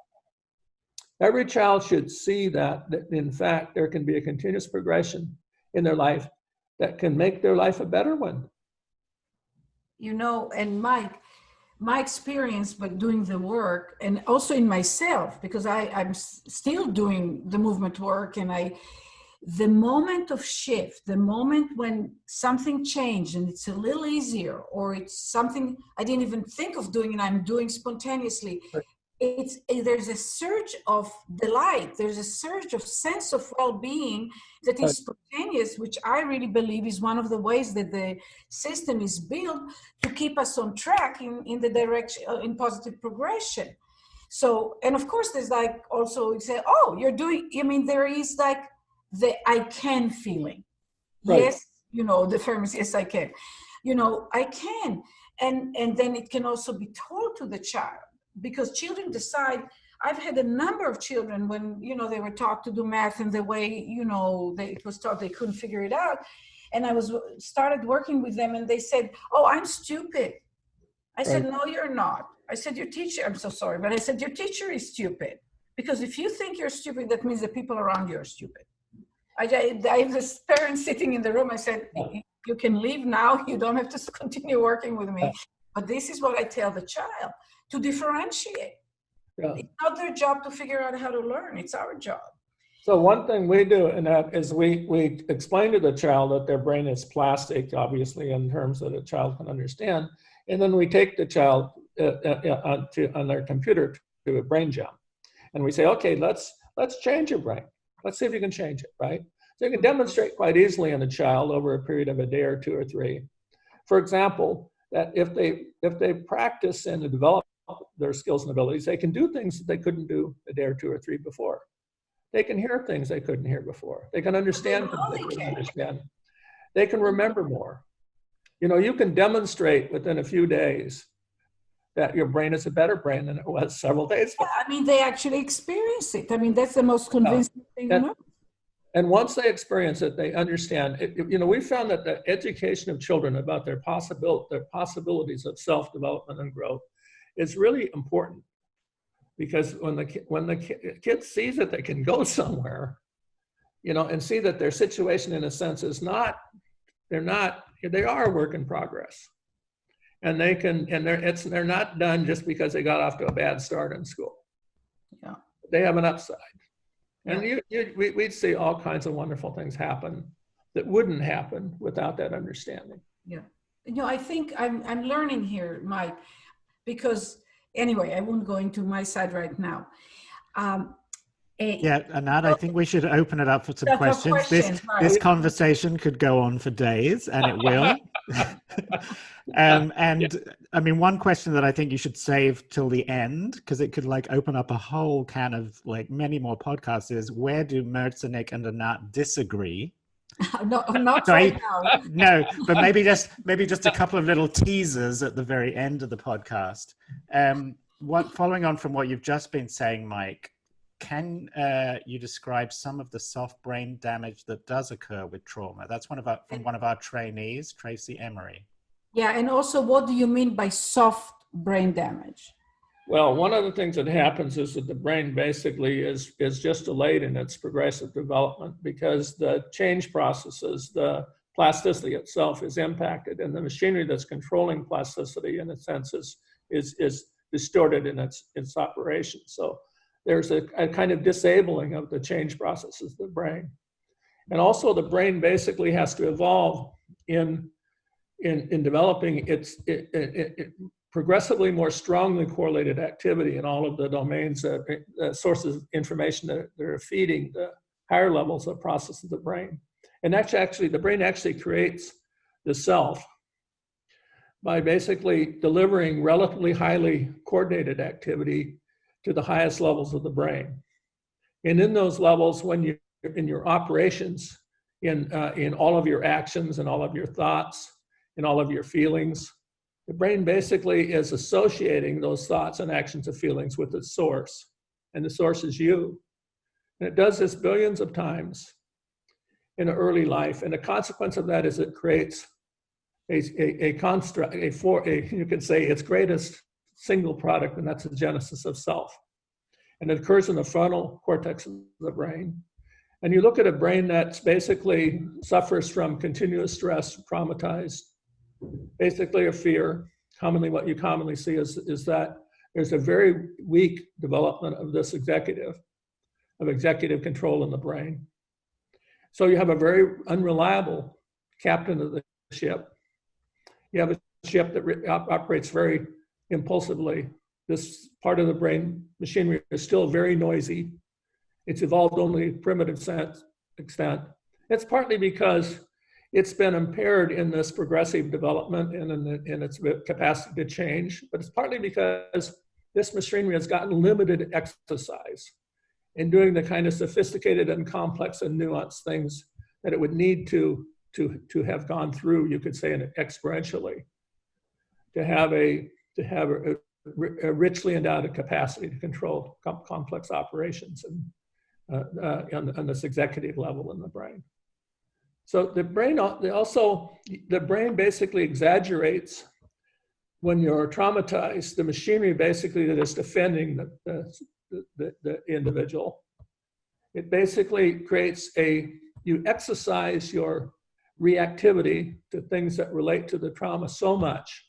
Every child should see that in fact, there can be a continuous progression in their life that can make their life a better one. You know, and Mike, my experience by doing the work, and also in myself, because I'm still doing the movement work, and the moment of shift, the moment when something changed and it's a little easier, or it's something I didn't even think of doing and I'm doing spontaneously, there's a surge of delight, there's a surge of sense of well-being that is spontaneous, which I really believe is one of the ways that the system is built to keep us on track in the direction, in positive progression. So, and of course there's like also, you say, oh, you're doing, I mean, there is like the I can feeling. Yes, you know, the famous, yes, I can. You know, I can. And then it can also be told to the child, because children decide. I've had a number of children when, you know, they were taught to do math and the way, you know, it was taught, they couldn't figure it out. And I started working with them and they said, oh, I'm stupid. I said, no, you're not. I said, your teacher, I'm so sorry, but I said, your teacher is stupid. Because if you think you're stupid, that means the people around you are stupid. I have this parent sitting in the room. I said, you can leave now. You don't have to continue working with me. But this is what I tell the child, to differentiate. Yeah. It's not their job to figure out how to learn. It's our job. So one thing we do in that is we explain to the child that their brain is plastic, obviously, in terms that a child can understand. And then we take the child on their computer to a brain jump. And we say, okay, let's change your brain. Let's see if you can change it, right? So you can demonstrate quite easily in a child over a period of a day or 2 or 3. For example, that if they practice and develop their skills and abilities, they can do things that they couldn't do a day or 2 or 3 before. They can hear things they couldn't hear before. They can understand things they couldn't understand. They can remember more. You know, you can demonstrate within a few days that your brain is a better brain than it was several days before. I mean, they actually experience it. I mean, that's the most convincing thing. And once they experience it, they understand. You know, we found that the education of children about their possibilities of self-development and growth is really important, because when the kid sees that they can go somewhere, you know, and see that their situation in a sense is not, they are a work in progress. And they're not done just because they got off to a bad start in school. Yeah. They have an upside. And Yeah. we'd see all kinds of wonderful things happen that wouldn't happen without that understanding. Yeah. You know, I think I'm learning here, Mike, because anyway, I won't go into my side right now. Yeah, Anat, I think we should open it up for some questions. This conversation could go on for days, and it will. And I mean, one question that I think you should save till the end, because it could like open up a whole can of like many more podcasts, is where do Merzenich and Anat disagree? No, not right now. No, but maybe just a couple of little teasers at the very end of the podcast. Following on from what you've just been saying, Mike, can you describe some of the soft brain damage that does occur with trauma? That's from one of our trainees, Tracy Emery. Yeah, and also, what do you mean by soft brain damage? Well, one of the things that happens is that the brain basically is just delayed in its progressive development, because the change processes, the plasticity itself is impacted, and the machinery that's controlling plasticity in a sense is distorted in its operation. So there's a kind of disabling of the change processes of the brain. And also the brain basically has to evolve in developing its progressively more strongly correlated activity in all of the domains, sources of information that are feeding the higher levels of processes of the brain. And actually, the brain actually creates the self by basically delivering relatively highly coordinated activity to the highest levels of the brain. And in those levels, when you're in your operations, in all of your actions and all of your thoughts, in all of your feelings, the brain basically is associating those thoughts and actions and feelings with its source, and the source is you. And it does this billions of times in early life, and the consequence of that is it creates a construct, you could say its greatest single product, and that's the genesis of self. And it occurs in the frontal cortex of the brain. And you look at a brain that's basically suffers from continuous stress, traumatized, basically a fear. Commonly, what you commonly see is that there's a very weak development of this executive control in the brain. So you have a very unreliable captain of the ship. You have a ship that operates very impulsively. This part of the brain machinery is still very noisy. It's evolved only to primitive extent. It's partly because it's been impaired in this progressive development and in its capacity to change, but it's partly because this machinery has gotten limited exercise in doing the kind of sophisticated and complex and nuanced things that it would need to have gone through, you could say, experientially, to have a richly endowed capacity to control complex operations and on this executive level in the brain. So the brain basically exaggerates when you're traumatized, the machinery basically that is defending the individual. It basically creates you exercise your reactivity to things that relate to the trauma so much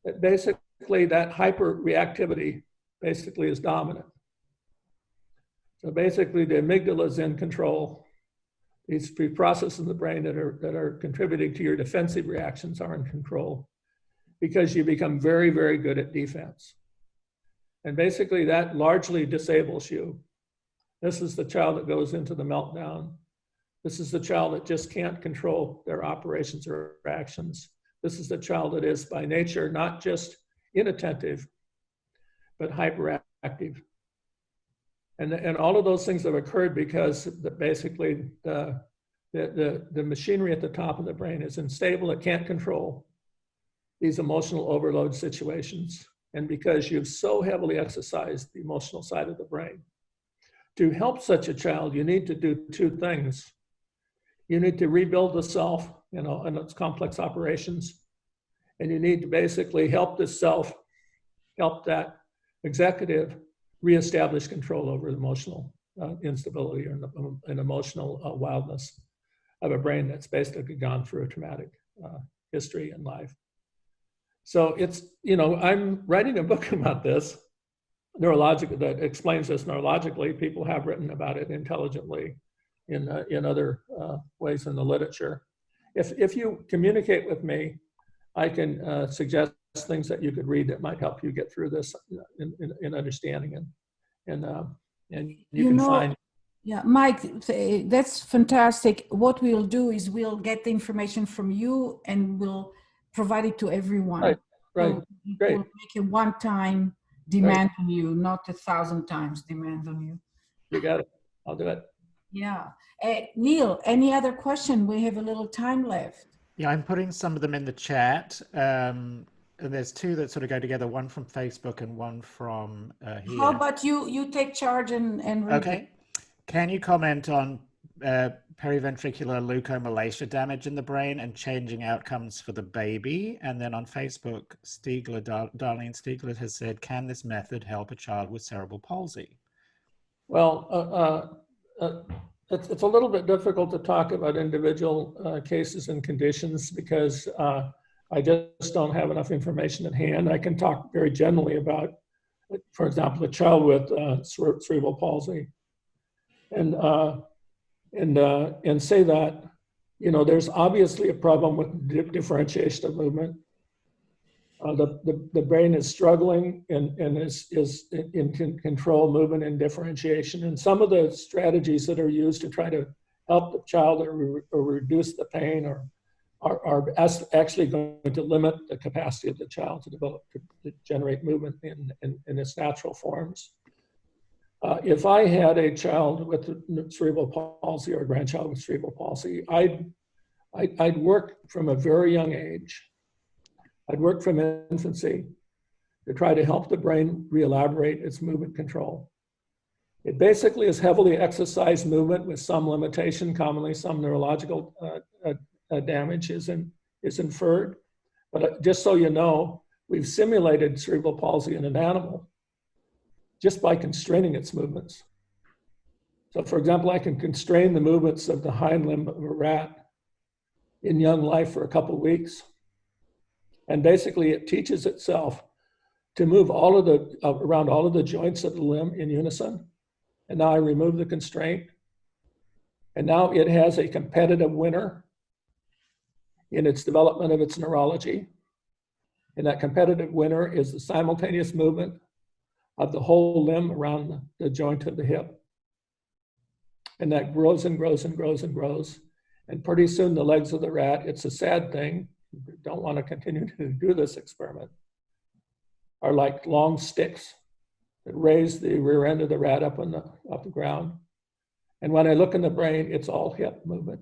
that basically that hyper reactivity basically is dominant. So basically the amygdala is in control. These processes in the brain that are contributing to your defensive reactions are in control, because you become very, very good at defense. And basically that largely disables you. This is the child that goes into the meltdown. This is the child that just can't control their operations or actions. This is the child that is by nature not just inattentive, but hyperactive. And all of those things have occurred because basically the machinery at the top of the brain is unstable. It can't control these emotional overload situations. And because you've so heavily exercised the emotional side of the brain. To help such a child, you need to do two things. You need to rebuild the self, and its complex operations. And you need to basically help the self, help that executive reestablish control over emotional instability or an emotional wildness of a brain that's basically gone through a traumatic history in life. So it's, I'm writing a book about this neurologically that explains this neurologically. People have written about it intelligently in other ways in the literature. If you communicate with me, I can suggest things that you could read that might help you get through this in understanding and you can find. Yeah, Mike, that's fantastic. What we'll do is we'll get the information from you and we'll provide it to everyone. Right. So Great. we'll make a one-time demand on you, not 1,000 times demand on you. You got it. I'll do it. Yeah. Neil, any other question? We have a little time left. Yeah, I'm putting some of them in the chat. And there's two that sort of go together, one from Facebook and one from here. How about you take charge and read Okay. it? Can you comment on periventricular leukomalacia damage in the brain and changing outcomes for the baby? And then on Facebook, Darlene Stiegler has said, can this method help a child with cerebral palsy? Well, it's a little bit difficult to talk about individual cases and conditions because I just don't have enough information at hand. I can talk very generally about, for example, a child with cerebral palsy, and say that there's obviously a problem with differentiation of movement. The brain is struggling and is in control movement and differentiation. And some of the strategies that are used to try to help the child or reduce the pain are actually going to limit the capacity of the child to develop, to generate movement in its natural forms. If I had a child with cerebral palsy or a grandchild with cerebral palsy, I'd work from a very young age. I'd work from infancy to try to help the brain re-elaborate its movement control. It basically is heavily exercised movement with some limitation, commonly some neurological damage is inferred. But just so you know, we've simulated cerebral palsy in an animal just by constraining its movements. So for example, I can constrain the movements of the hind limb of a rat in young life for a couple of weeks. And basically it teaches itself to move around all of the joints of the limb in unison. And now I remove the constraint. And now it has a competitive winner in its development of its neurology. And that competitive winner is the simultaneous movement of the whole limb around the joint of the hip. And that grows and grows and grows and grows. And pretty soon the legs of the rat, it's a sad thing, you don't want to continue to do this experiment, are like long sticks that raise the rear end of the rat up the ground. And when I look in the brain, it's all hip movement.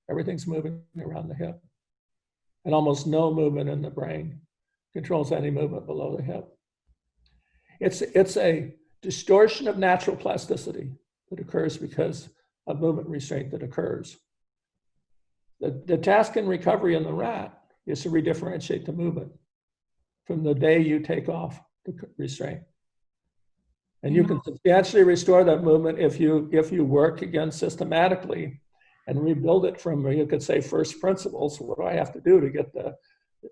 Everything's moving around the hip. And almost no movement in the brain controls any movement below the hip. It's a distortion of natural plasticity that occurs because of movement restraint that occurs. The task in recovery in the rat is to redifferentiate the movement from the day you take off the restraint. And you can substantially restore that movement if you work again systematically and rebuild it from, you could say, first principles. What do I have to do to get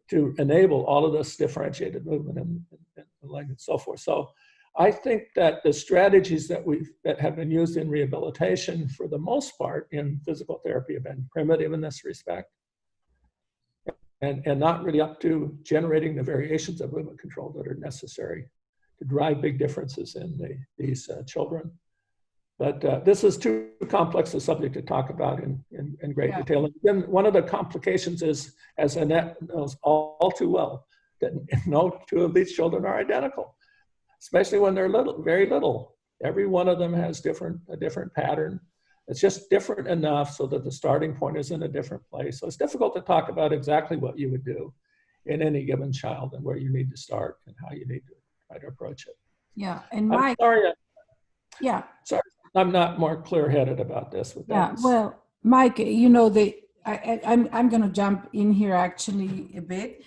to enable all of this differentiated movement and leg and so forth? So I think that the strategies that have been used in rehabilitation for the most part in physical therapy have been primitive in this respect and not really up to generating the variations of movement control that are necessary to drive big differences in these children. But this is too complex a subject to talk about in great detail. And then one of the complications is, as Annette knows all too well, that no two of these children are identical, especially when they're little, very little. Every one of them has a different pattern. It's just different enough so that the starting point is in a different place. So it's difficult to talk about exactly what you would do in any given child and where you need to start and how you need to try to approach it. Yeah, and Mike. Sorry, I'm not more clear-headed about this. Well, Mike, you know, I'm going to jump in here actually a bit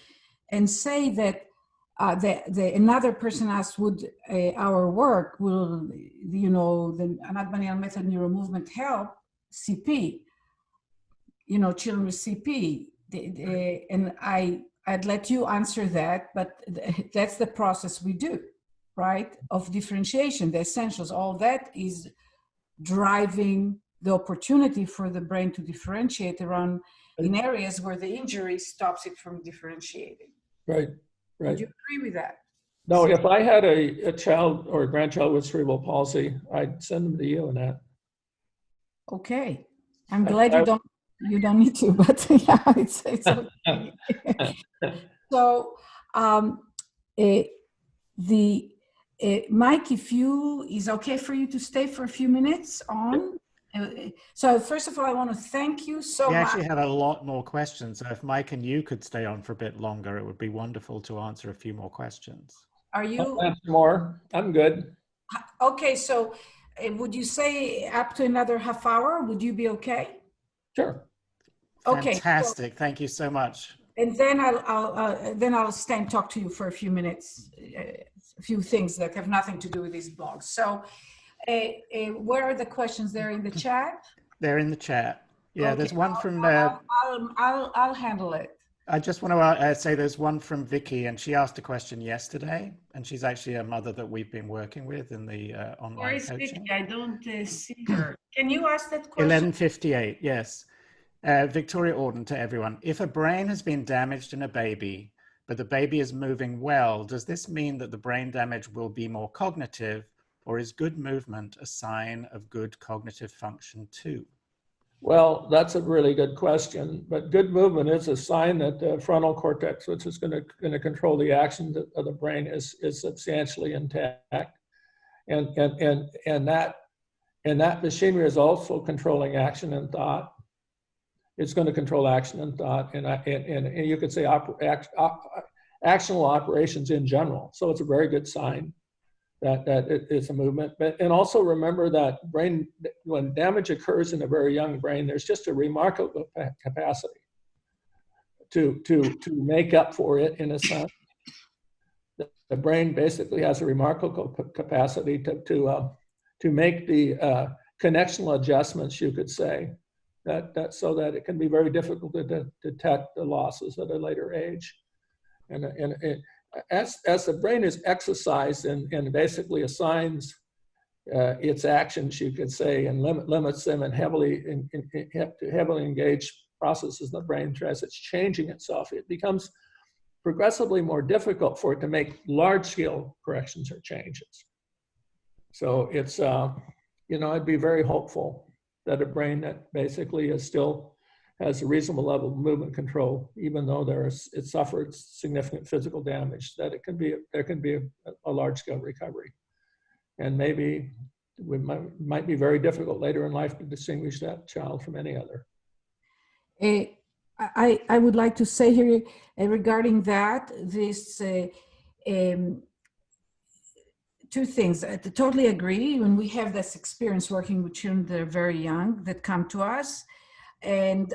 and say that another person asked, would our work, will, you know, the Anat Baniel method NeuroMovement help CP, you know, children with CP? And I'd let you answer that, but that's the process we do, right? Of differentiation, the essentials, all that is driving the opportunity for the brain to differentiate around in areas where the injury stops it from differentiating. Right. Would you agree with that? No, if I had a child or a grandchild with cerebral palsy, I'd send them to you, Annette. Okay. I'm glad you don't need to, but yeah, it's okay. So Mike, if is okay for you to stay for a few minutes on? So first of all, I want to thank you so much. We actually have a lot more questions. So if Mike and you could stay on for a bit longer, it would be wonderful to answer a few more questions. Are you? I'll answer more. I'm good. Okay, so would you say up to another half hour? Would you be okay? Sure. Okay. Fantastic. Thank you so much. And then I'll stay and talk to you for a few minutes, a few things that have nothing to do with these blogs. So where are the questions? They're in the chat? They're in the chat. Yeah, okay. There's one from... I'll handle it. I just want to say there's one from Vicky, and she asked a question yesterday, and she's actually a mother that we've been working with in the online Where is coaching. Vicky? I don't see her. Can you ask that question? 1158, yes. Victoria Auden to everyone. If a brain has been damaged in a baby, but the baby is moving well, does this mean that the brain damage will be more cognitive, or is good movement a sign of good cognitive function too? Well, that's a really good question, but good movement is a sign that the frontal cortex, which is going to control the actions of the brain, is substantially intact, and that machinery is also controlling action and thought. It's going to control action and thought, and you could say actionable operations in general. So it's a very good sign that it's a movement. And also remember that when damage occurs in a very young brain, there's just a remarkable capacity to make up for it in a sense. The brain basically has a remarkable capacity to make the connectional adjustments, you could say, that so that it can be very difficult to detect the losses at a later age. And as the brain is exercised and basically assigns its actions, you could say, and limits them and heavily engaged processes in the brain as it's changing itself, it becomes progressively more difficult for it to make large-scale corrections or changes. So it's, I'd be very hopeful that a brain that basically still has a reasonable level of movement control, even though it suffered significant physical damage, that there can be a large-scale recovery. And maybe it might be very difficult later in life to distinguish that child from any other. I would like to say here regarding that, this two things. I totally agree. When we have this experience working with children that are very young that come to us, and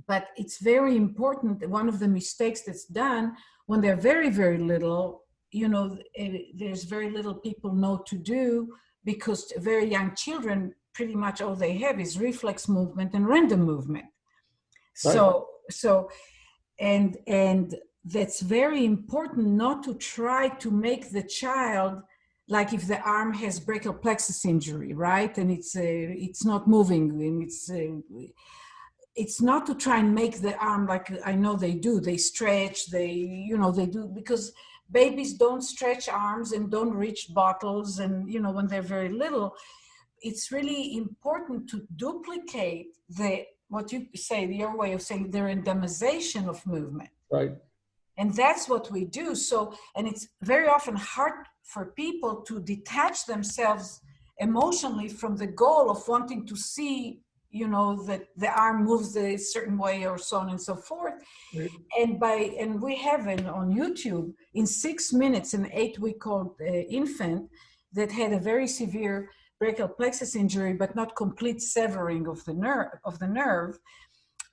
but it's very important. One of the mistakes that's done when they're very, very little, there's very little people know to do, because very young children, pretty much all they have is reflex movement and random movement. Right. So that's very important, not to try to make the child, like if the arm has brachial plexus injury, right? And it's not moving, and it's not to try and make the arm, like I know they do, they stretch, they do, because babies don't stretch arms and don't reach bottles, and you know, when they're very little. It's really important to duplicate what you say, your way of saying, the randomization of movement. Right. And that's what we do. So, and it's very often hard for people to detach themselves emotionally from the goal of wanting to see, you know, that the arm moves a certain way or so on and so forth. Right. And we have on YouTube, in 6 minutes, an 8-week-old infant that had a very severe brachial plexus injury, but not complete severing of the nerve.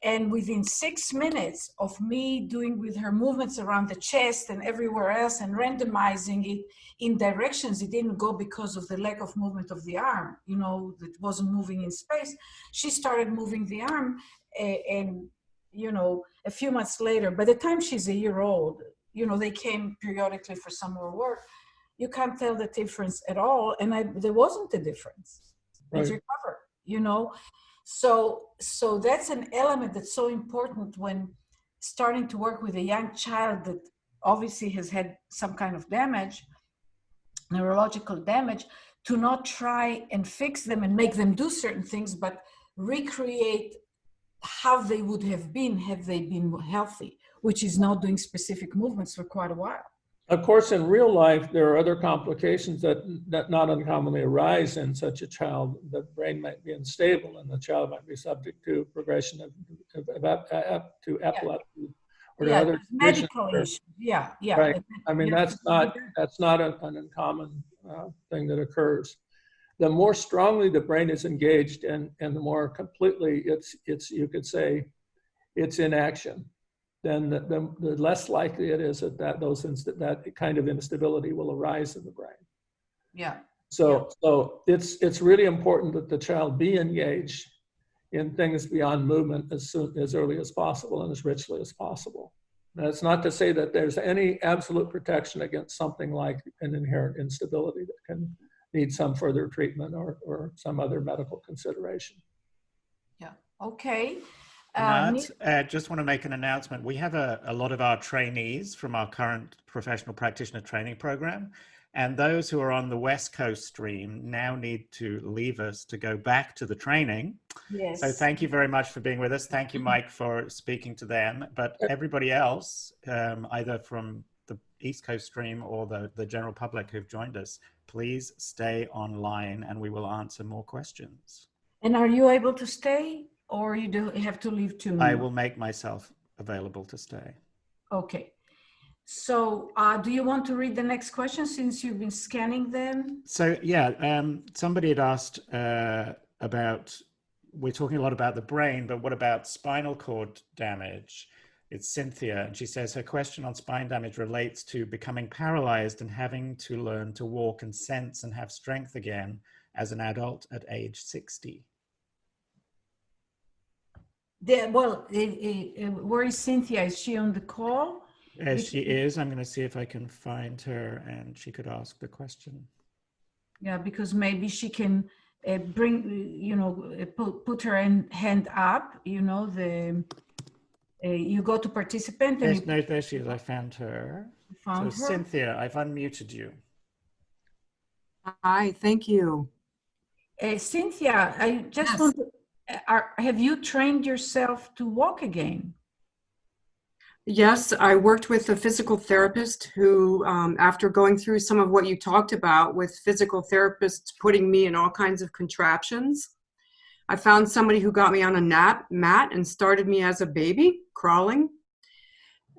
And within 6 minutes of me doing with her movements around the chest and everywhere else and randomizing it in directions it didn't go because of the lack of movement of the arm, you know, that wasn't moving in space, she started moving the arm. And, you know, a few months later, by the time she's a year old, you know, they came periodically for some more work. You can't tell the difference at all. And there wasn't a difference. It's Right. recovered, you know. So that's an element that's so important when starting to work with a young child that obviously has had some kind of damage, neurological damage, to not try and fix them and make them do certain things, but recreate how they would have been had they been healthy, which is not doing specific movements for quite a while. Of course, in real life, there are other complications that not uncommonly arise in such a child. The brain might be unstable, and the child might be subject to progression to epilepsy or to other medical issues. Yeah. Right. I mean, that's not an uncommon thing that occurs. The more strongly the brain is engaged, and the more completely it's you could say it's in action, then the less likely it is that kind of instability will arise in the brain. Yeah. So it's really important that the child be engaged in things beyond movement as early as possible and as richly as possible. That's not to say that there's any absolute protection against something like an inherent instability that can need some further treatment or some other medical consideration. Yeah. Okay. Anat, just want to make an announcement. We have a lot of our trainees from our current professional practitioner training program, and those who are on the West Coast stream now need to leave us to go back to the training. Yes. So thank you very much for being with us. Thank you, Mike, for speaking to them. But everybody else, either from the East Coast stream or the general public who've joined us, please stay online and we will answer more questions. And are you able to stay? Or you have to leave too? I will make myself available to stay. Okay. So do you want to read the next question since you've been scanning them? So yeah, somebody had asked about, we're talking a lot about the brain, but what about spinal cord damage? It's Cynthia, and she says her question on spine damage relates to becoming paralyzed and having to learn to walk and sense and have strength again as an adult at age 60. Where is Cynthia? Is she on the call? Yes, she is. I'm going to see if I can find her and she could ask the question. Yeah, because maybe she can put her hand up, you go to participant. And there she is. I found her. Found her? Cynthia, I've unmuted you. Hi, thank you. Cynthia, I just want to... have you trained yourself to walk again? Yes, I worked with a physical therapist who, after going through some of what you talked about with physical therapists putting me in all kinds of contraptions, I found somebody who got me on a mat and started me as a baby, crawling.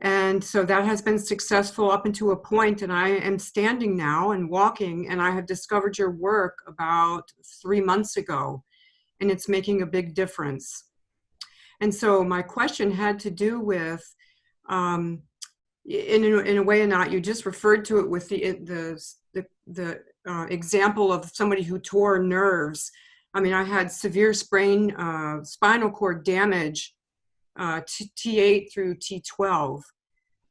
And so that has been successful up until a point, and I am standing now and walking, and I have discovered your work about 3 months ago. And it's making a big difference. And so my question had to do with, in a way, Anat, you just referred to it with the example of somebody who tore nerves. I mean, I had severe spinal cord damage, T8 through T12.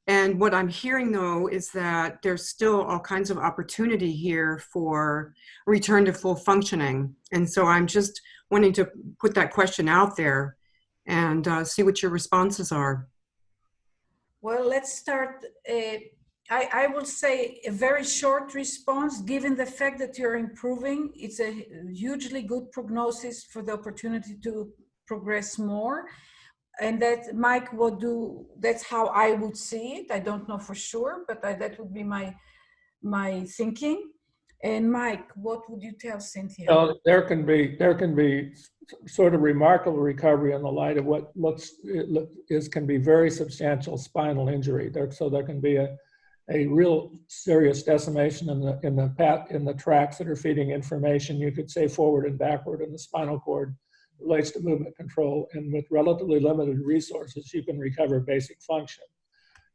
And what I'm hearing, though, is that there's still all kinds of opportunity here for return to full functioning. And so I'm just wanting to put that question out there and see what your responses are. Well, let's start. I will say a very short response, given the fact that you're improving. It's a hugely good prognosis for the opportunity to progress more. And that Mike would do, that's how I would see it. I don't know for sure, but that would be my thinking. And Mike, what would you tell Cynthia? There can be sort of remarkable recovery in the light of what can be very substantial spinal injury. So there can be a real serious decimation in the tracts that are feeding information. You could say forward and backward in the spinal cord relates to movement control, and with relatively limited resources, you can recover basic function.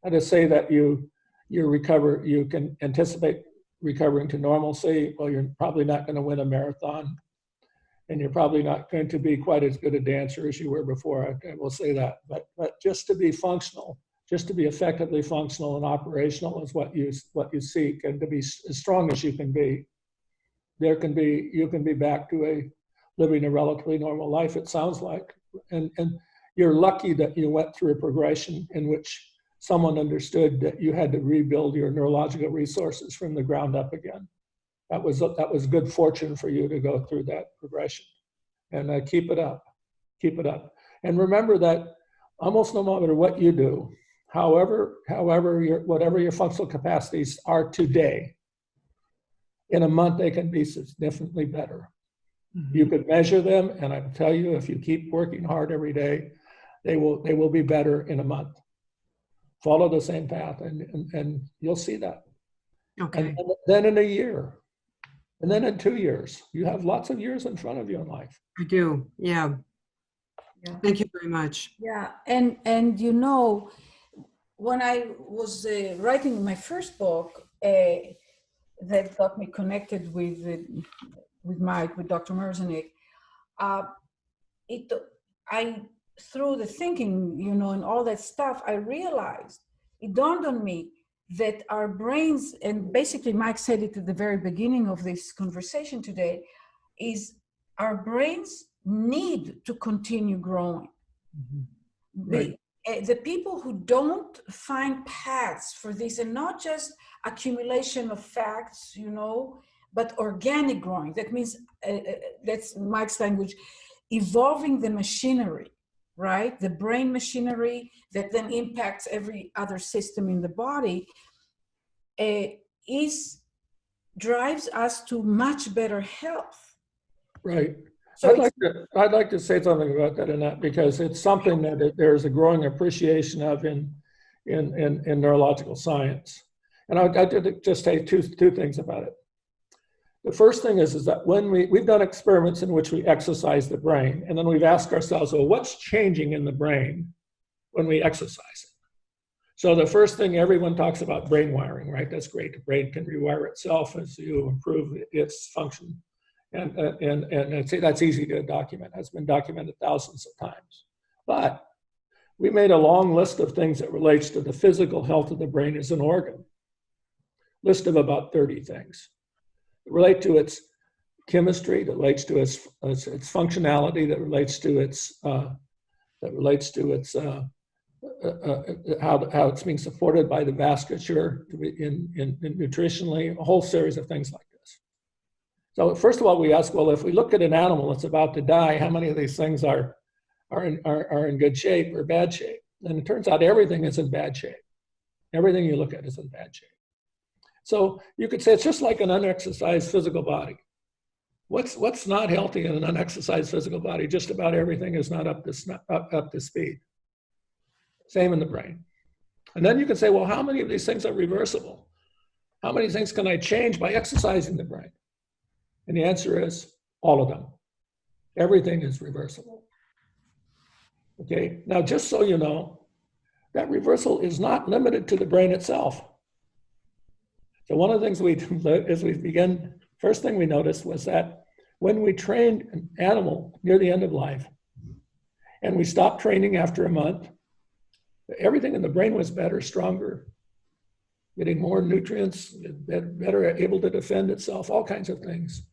And to say that you can anticipate recovering to normalcy, well, you're probably not going to win a marathon, and you're probably not going to be quite as good a dancer as you were before. I will say that, but just to be functional, just to be effectively functional and operational is what you seek, and to be as strong as you can be. You can be back to living a relatively normal life, it sounds like, and you're lucky that you went through a progression in which someone understood that you had to rebuild your neurological resources from the ground up again. That was good fortune for you to go through that progression, and keep it up, and remember that almost no matter what you do, whatever your functional capacities are today, in a month they can be significantly better. You could measure them, and I can tell you, if you keep working hard every day, they will be better in a month. Follow the same path, and you'll see that. Okay. And then in a year, and then in 2 years, you have lots of years in front of you in life. I do. Yeah. Thank you very much. Yeah, and you know, when I was writing my first book, that got me connected with Mike, with Dr. Merzenich, through the thinking, you know, and all that stuff, I realized, it dawned on me that our brains, and basically Mike said it at the very beginning of this conversation today, is our brains need to continue growing. Mm-hmm. Right. The people who don't find paths for this, and not just accumulation of facts, you know, but organic growing. That means, that's Mike's language, evolving the machinery, right? The brain machinery that then impacts every other system in the body, drives us to much better health. Right. So I'd like to say something about that, Anat, because it's something that there's a growing appreciation of in neurological science. And I did just say two things about it. The first thing is that when we've done experiments in which we exercise the brain, and then we've asked ourselves, well, what's changing in the brain when we exercise it? So the first thing, everyone talks about brain wiring, right? That's great. The brain can rewire itself as you improve its function. And I'd say that's easy to document. It's been documented thousands of times. But we made a long list of things that relates to the physical health of the brain as an organ. List of about 30 things. That relate to its chemistry, that relates to its functionality, that relates to how it's being supported by the vasculature in nutritionally, a whole series of things like this. So first of all, we ask, well, if we look at an animal that's about to die, how many of these things are in good shape or bad shape? And it turns out everything is in bad shape. Everything you look at is in bad shape. So you could say it's just like an unexercised physical body. What's not healthy in an unexercised physical body? Just about everything is not up to speed. Same in the brain. And then you can say, well, how many of these things are reversible? How many things can I change by exercising the brain? And the answer is all of them. Everything is reversible. Okay, now just so you know, that reversal is not limited to the brain itself. So one of the things first thing we noticed was that when we trained an animal near the end of life, and we stopped training after a month, everything in the brain was better, stronger, getting more nutrients, better able to defend itself, all kinds of things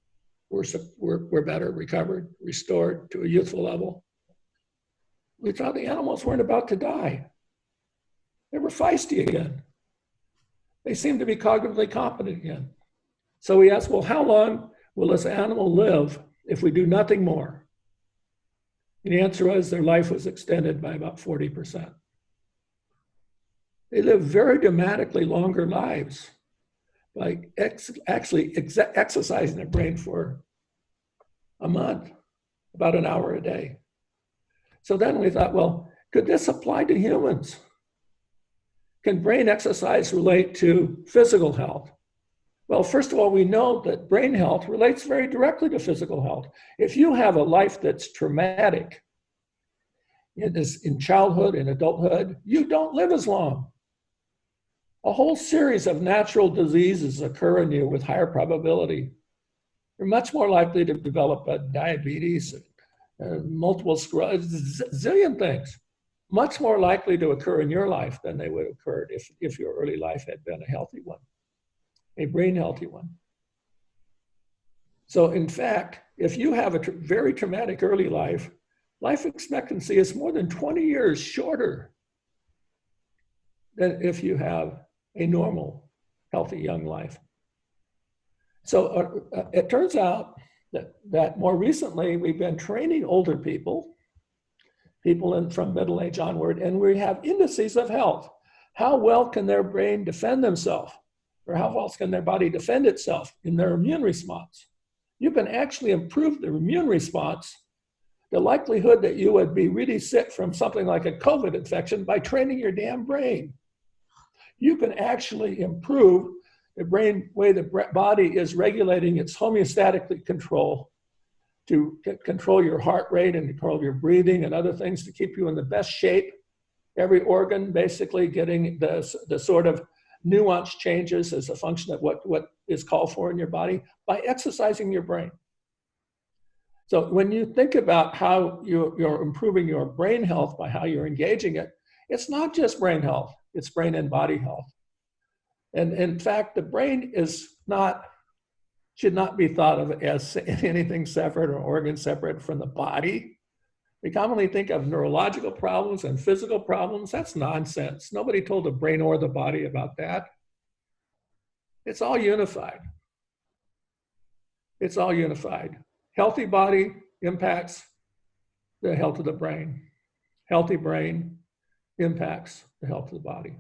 were better, recovered, restored to a youthful level. We thought the animals weren't about to die. They were feisty again. They seem to be cognitively competent again. So we asked, well, how long will this animal live if we do nothing more? And the answer was their life was extended by about 40%. They live very dramatically longer lives by actually exercising their brain for a month, about an hour a day. So then we thought, well, could this apply to humans? Can brain exercise relate to physical health? Well, first of all, we know that brain health relates very directly to physical health. If you have a life that's traumatic in childhood and adulthood, you don't live as long. A whole series of natural diseases occur in you with higher probability. You're much more likely to develop diabetes, multiple sclerosis, zillion things, much more likely to occur in your life than they would have occurred if your early life had been a healthy one, a brain healthy one. So in fact, if you have a very traumatic early life, life expectancy is more than 20 years shorter than if you have a normal, healthy young life. So it turns out that more recently we've been training older people from middle age onward, and we have indices of health. How well can their brain defend themselves? Or how well can their body defend itself in their immune response? You can actually improve the immune response, the likelihood that you would be really sick from something like a COVID infection by training your damn brain. You can actually improve the brain way the body is regulating its homeostatic control to control your heart rate and control your breathing and other things to keep you in the best shape. Every organ basically getting the sort of nuanced changes as a function of what is called for in your body by exercising your brain. So when you think about how you're improving your brain health by how you're engaging it, it's not just brain health, it's brain and body health. And in fact, the brain should not be thought of as anything separate or organ separate from the body. We commonly think of neurological problems and physical problems. That's nonsense. Nobody told the brain or the body about that. It's all unified. It's all unified. Healthy body impacts the health of the brain. Healthy brain impacts the health of the body.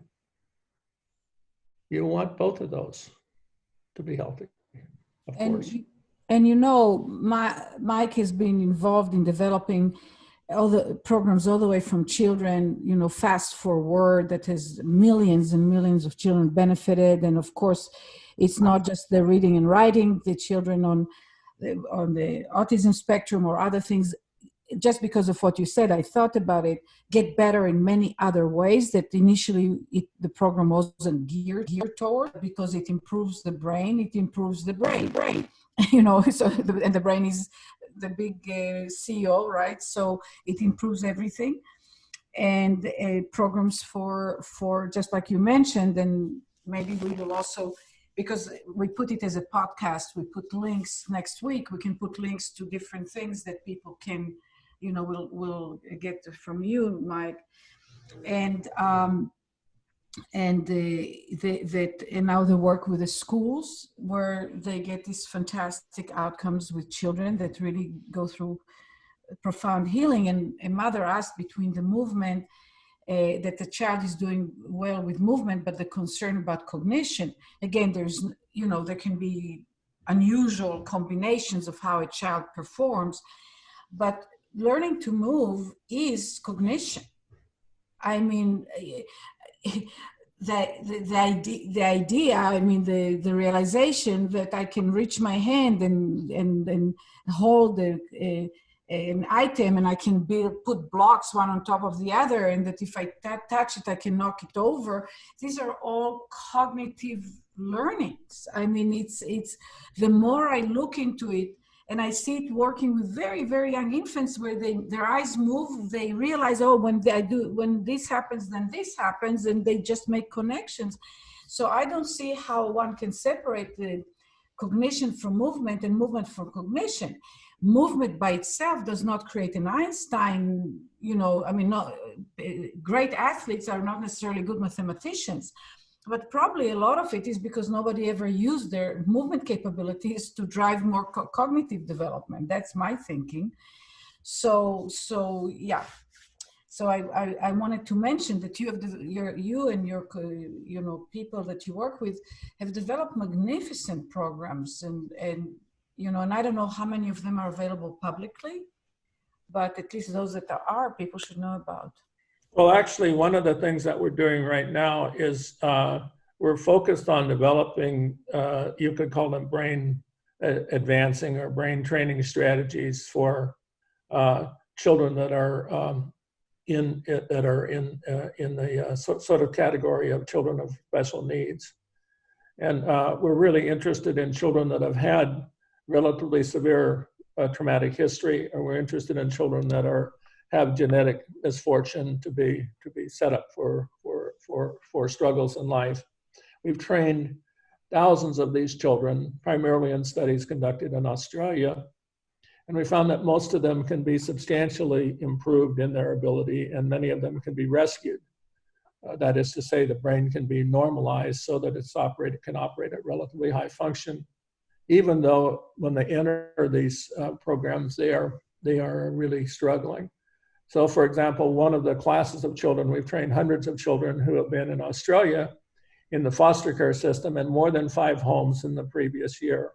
You want both of those to be healthy, of course. And you know, Mike has been involved in developing all the programs all the way from children, you know, Fast Forward, that has millions and millions of children benefited. And of course, it's not just the reading and writing, the children on the autism spectrum or other things. Just because of what you said, I thought about it, get better in many other ways that initially the program wasn't geared toward, because it improves the brain, you know, so and the brain is the big CEO, right? So it improves everything. And programs for just like you mentioned, and maybe we will also, because we put it as a podcast, we put links next week, we can put links to different things that people can, you know, will get from you, Mike, and now the work with the schools where they get these fantastic outcomes with children that really go through profound healing. And a mother asked between the movement that the child is doing well with movement, but the concern about cognition. Again, there's, you know, there can be unusual combinations of how a child performs, but learning to move is cognition. I mean, the idea, I mean, the realization that I can reach my hand and hold an item, and I can put blocks one on top of the other, and that if I touch it, I can knock it over. These are all cognitive learnings. I mean, it's the more I look into it, and I see it working with very, very young infants where their eyes move, they realize, oh, when this happens, then this happens, and they just make connections. So I don't see how one can separate the cognition from movement and movement from cognition. Movement by itself does not create an Einstein, you know, I mean, great athletes are not necessarily good mathematicians. But probably a lot of it is because nobody ever used their movement capabilities to drive more cognitive development. That's my thinking. So yeah. So I wanted to mention that you and your people that you work with have developed magnificent programs, and and I don't know how many of them are available publicly, but at least those that are, people should know about. Well, actually, one of the things that we're doing right now is we're focused on developing, you could call them brain advancing or brain training strategies for children that are in the sort of category of children of special needs. And we're really interested in children that have had relatively severe traumatic history, or we're interested in children that have genetic misfortune to be set up for struggles in life. We've trained thousands of these children, primarily in studies conducted in Australia. And we found that most of them can be substantially improved in their ability, and many of them can be rescued. That is to say, the brain can be normalized so that it can operate at relatively high function, even though when they enter these programs, they are really struggling. So for example, one of the classes of children, we've trained hundreds of children who have been in Australia in the foster care system in more than 5 homes in the previous year.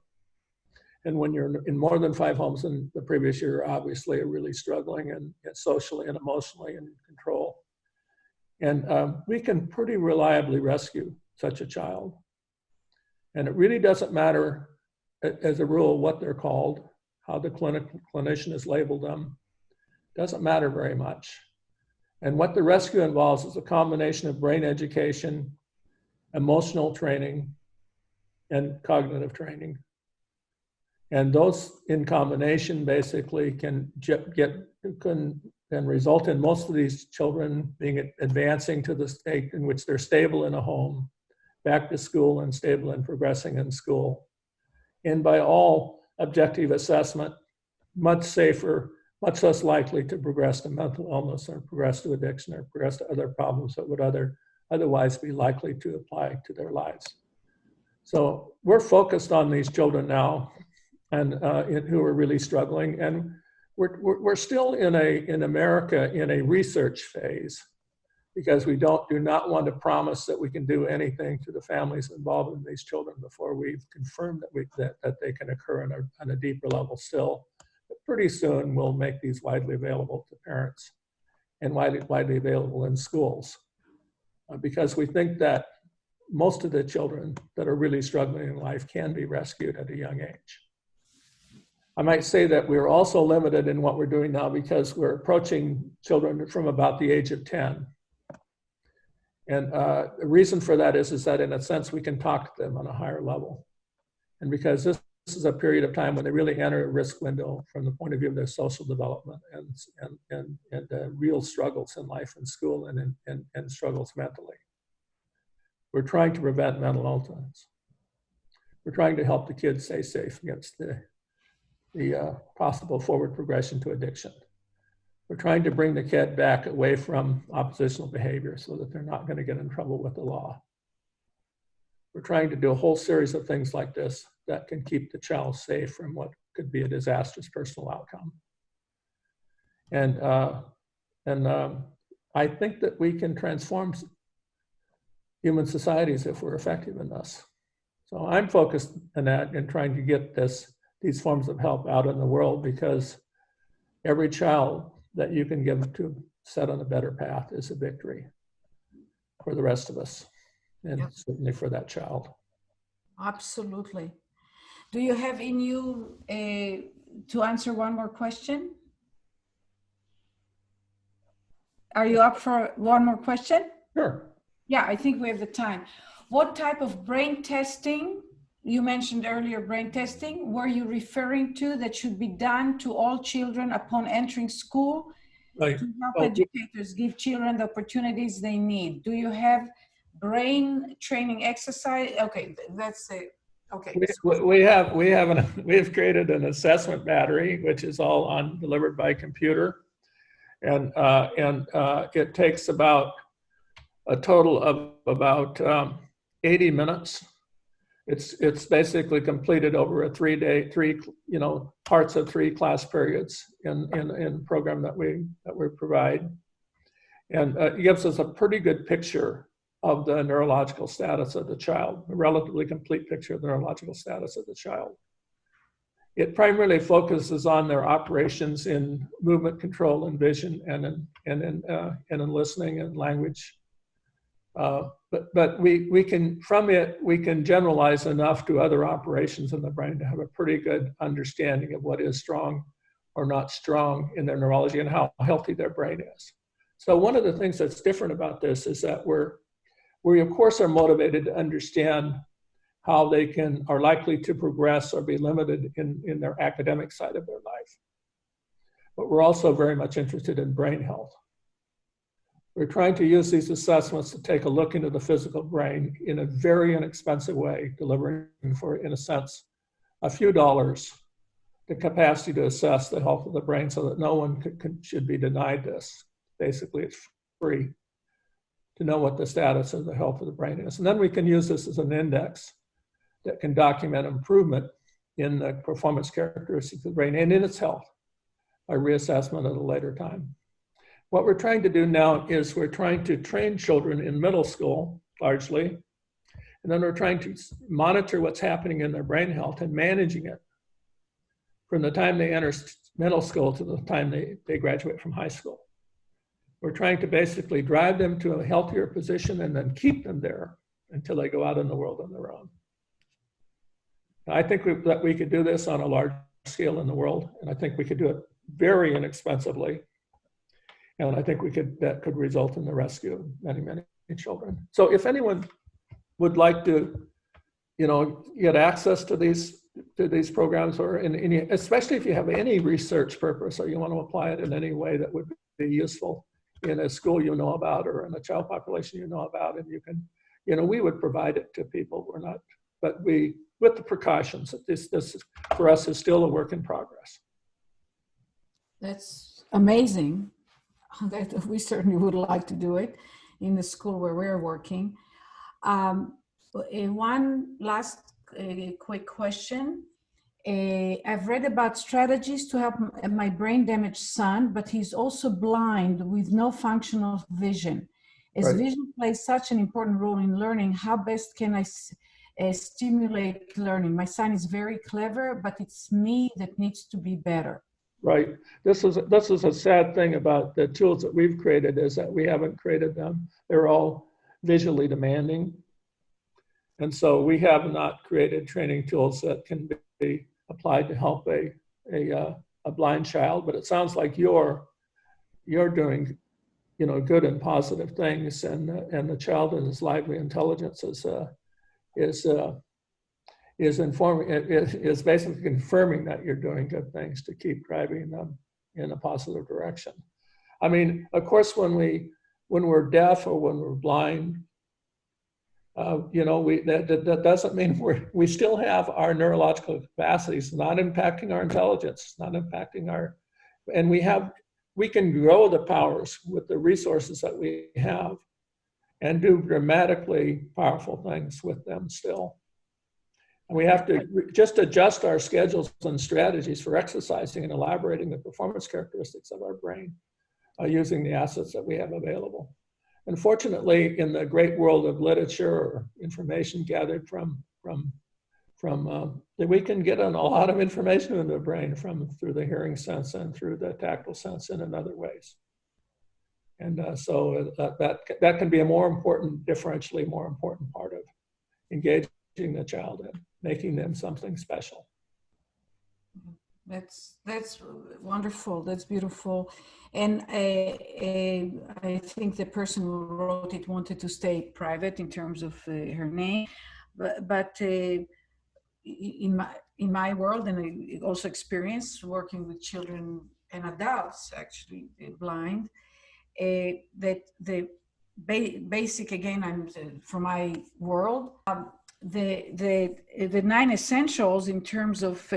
And when you're in more than 5 homes in the previous year, obviously are really struggling and socially and emotionally and in control. And we can pretty reliably rescue such a child. And it really doesn't matter, as a rule, what they're called, how the clinician has labeled them. Doesn't matter very much. And what the rescue involves is a combination of brain education, emotional training, and cognitive training. And those in combination basically can result in most of these children advancing to the state in which they're stable in a home, back to school and stable and progressing in school. And by all objective assessment, much safer, much less likely to progress to mental illness or progress to addiction or progress to other problems that would otherwise be likely to apply to their lives. So we're focused on these children now, and who are really struggling, and we're still in America in a research phase, because we do not want to promise that we can do anything to the families involved in these children before we've confirmed that they can occur on a deeper level still. But pretty soon we'll make these widely available to parents and widely available in schools, because we think that most of the children that are really struggling in life can be rescued at a young age. I might say that we're also limited in what we're doing now because we're approaching children from about the age of 10. And the reason for that is that in a sense we can talk to them on a higher level. And because this is a period of time when they really enter a risk window from the point of view of their social development and real struggles in life and school and struggles mentally. We're trying to prevent mental illness. We're trying to help the kids stay safe against the possible forward progression to addiction. We're trying to bring the kid back away from oppositional behavior so that they're not going to get in trouble with the law. We're trying to do a whole series of things like this that can keep the child safe from what could be a disastrous personal outcome. And I think that we can transform human societies if we're effective in this. So I'm focused on that and trying to get these forms of help out in the world, because every child that you can give to set on a better path is a victory for the rest of us, and yep, certainly for that child. Absolutely. Do you have in you to answer one more question? Are you up for one more question? Sure. Yeah, I think we have the time. What type of brain testing, you mentioned earlier brain testing, were you referring to that should be done to all children upon entering school to help educators give children the opportunities they need? Do you have brain training exercise? Okay, that's it. Okay. We have created an assessment battery, which is all delivered by computer, and it takes about a total of about 80 minutes. It's basically completed over a 3-day, parts of 3 class periods in program that we provide. And it gives us a pretty good picture of the neurological status of the child, a relatively complete picture of the neurological status of the child. It primarily focuses on their operations in movement control and vision and in listening and language. But we can, from it, we can generalize enough to other operations in the brain to have a pretty good understanding of what is strong or not strong in their neurology and how healthy their brain is. So one of the things that's different about this is that we of course are motivated to understand how they are likely to progress or be limited in their academic side of their life. But we're also very much interested in brain health. We're trying to use these assessments to take a look into the physical brain in a very inexpensive way, delivering for, in a sense, a few dollars, the capacity to assess the health of the brain so that no one should be denied this. Basically, it's free to know what the status of the health of the brain is. And then we can use this as an index that can document improvement in the performance characteristics of the brain and in its health by reassessment at a later time. What we're trying to do now is we're trying to train children in middle school, largely, and then we're trying to monitor what's happening in their brain health and managing it from the time they enter middle school to the time they graduate from high school. We're trying to basically drive them to a healthier position and then keep them there until they go out in the world on their own. I think that we could do this on a large scale in the world, and I think we could do it very inexpensively. And I think that could result in the rescue of many, many children. So if anyone would like to, get access to these programs, or especially if you have any research purpose or you want to apply it in any way that would be useful in a school you know about or in a child population you know about, and you can, we would provide it to people. We're not, but with the precautions that this for us is still a work in progress. That's amazing. That we certainly would like to do it in the school where we're working. One last quick question. I've read about strategies to help my brain damaged son, but he's also blind with no functional vision. As Right. Vision plays such an important role in learning, how best can I stimulate learning? My son is very clever, but it's me that needs to be better. Right. This is a sad thing about the tools that we've created, is that we haven't created them. They're all visually demanding. And so we have not created training tools that can be applied to help a blind child. But it sounds like you're doing, good and positive things, and the child and his lively intelligence is basically confirming that you're doing good things to keep driving them in a positive direction. I mean, of course, when we're deaf or when we're blind, that doesn't mean we still have our neurological capacities, not impacting our intelligence, not impacting and we can grow the powers with the resources that we have and do dramatically powerful things with them still. And we have to just adjust our schedules and strategies for exercising and elaborating the performance characteristics of our brain using the assets that we have available. Unfortunately, in the great world of literature or information gathered from we can get on a lot of information in the brain through the hearing sense and through the tactile sense and in other ways. And so that can be a differentially more important part of engaging the child in making them something special. That's wonderful. That's beautiful. And I think the person who wrote it wanted to stay private in terms of her name, but in my world, and I also experienced working with children and adults actually blind, that the basic, again, I'm from my world, the 9 essentials in terms of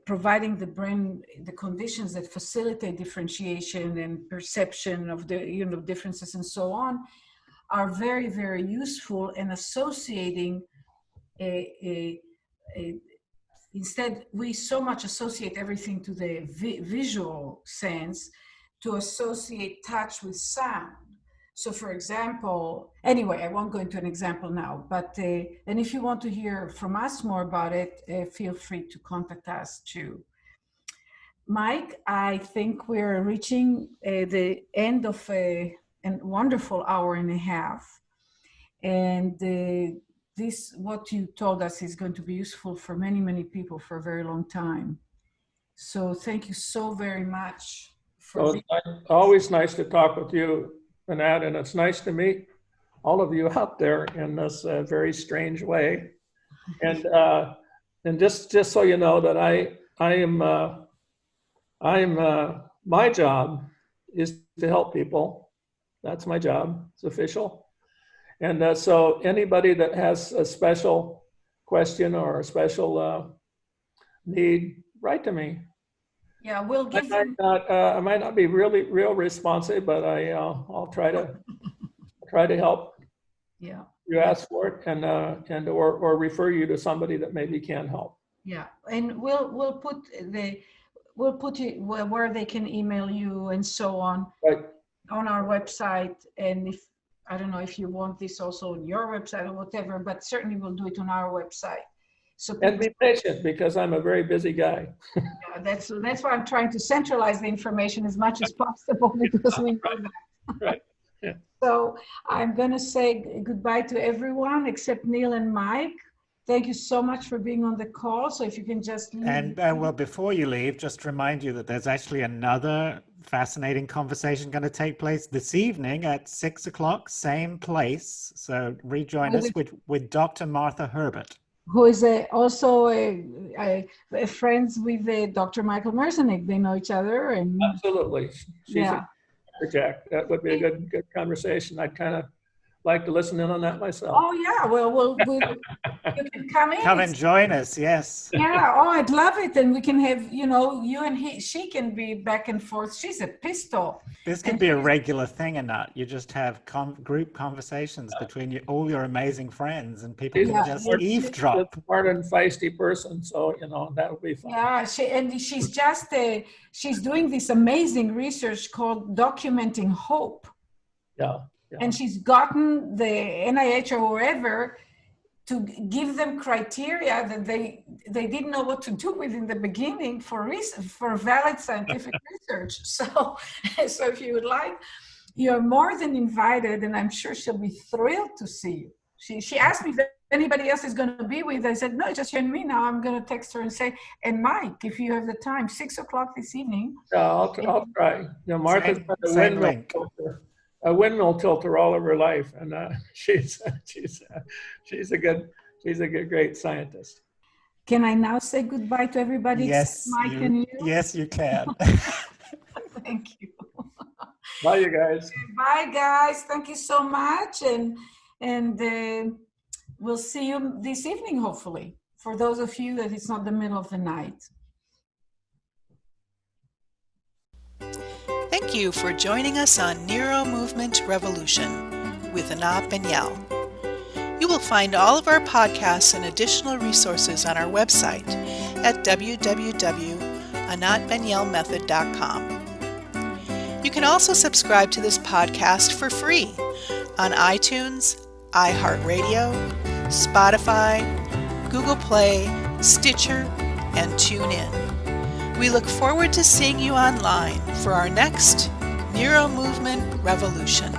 providing the brain the conditions that facilitate differentiation and perception of the differences and so on, are very, very useful in associating instead, we so much associate everything to the visual sense, to associate touch with sound. So for example, anyway, I won't go into an example now, but, and if you want to hear from us more about it, feel free to contact us too. Mike, I think we're reaching the end of a wonderful hour and a half. And this, what you told us, is going to be useful for many, many people for a very long time. So thank you so very much. It's always nice to talk with you, Anat, and it's nice to meet all of you out there in this very strange way. And just so you know that my job is to help people. That's my job. It's official. And so anybody that has a special question or a special need, write to me. Yeah, we'll give them. I might not be real responsive, but I'll try to help. Yeah. You ask for it, or refer you to somebody that maybe can help. Yeah, and we'll put it where they can email you and so on. Right. On our website, and if I don't know if you want this also on your website or whatever, but certainly we'll do it on our website. So and be patient, because I'm a very busy guy. Yeah, that's why I'm trying to centralize the information as much as possible, because we know that. Right. Yeah. So I'm going to say goodbye to everyone except Neil and Mike. Thank you so much for being on the call. So if you can just leave. And well, before you leave, just remind you that there's actually another fascinating conversation going to take place this evening at 6 o'clock, same place. So rejoin us with Dr. Martha Herbert, who is also friends with Dr. Michael Merzenich. They know each other. And absolutely. She's a project. That would be a good conversation. I'd kind of like to listen in on that myself. Oh yeah, well you can come in. Come and join us, yes. Yeah, oh, I'd love it. And we can have, you and she can be back and forth. She's a pistol. This could be a regular thing, Anat. You just have group conversations between all your amazing friends, and people can just eavesdrop. She's a smart and feisty person, so that would be fun. Yeah, she's doing this amazing research called Documenting Hope. Yeah. And she's gotten the NIH or wherever to give them criteria that they didn't know what to do with in the beginning for valid scientific research. So if you would like, you're more than invited, and I'm sure she'll be thrilled to see you. She asked me if anybody else is going to be with. I said, no, just you and me now. I'm going to text her and say, and Mike, if you have the time, 6 o'clock this evening. Yeah, I'll try. Martha's a windmill tilter all of her life, and she's a great scientist. Can I now say goodbye to everybody? Yes, Mike and you? Yes, you can. Thank you. Bye, you guys. Bye, guys. Thank you so much, and we'll see you this evening, hopefully. For those of you that it's not the middle of the night. Thank you for joining us on NeuroMovement Revolution with Anat Baniel. You will find all of our podcasts and additional resources on our website at www.anatbanielmethod.com. You can also subscribe to this podcast for free on iTunes, iHeartRadio, Spotify, Google Play, Stitcher, and TuneIn. We look forward to seeing you online for our next NeuroMovement Revolution.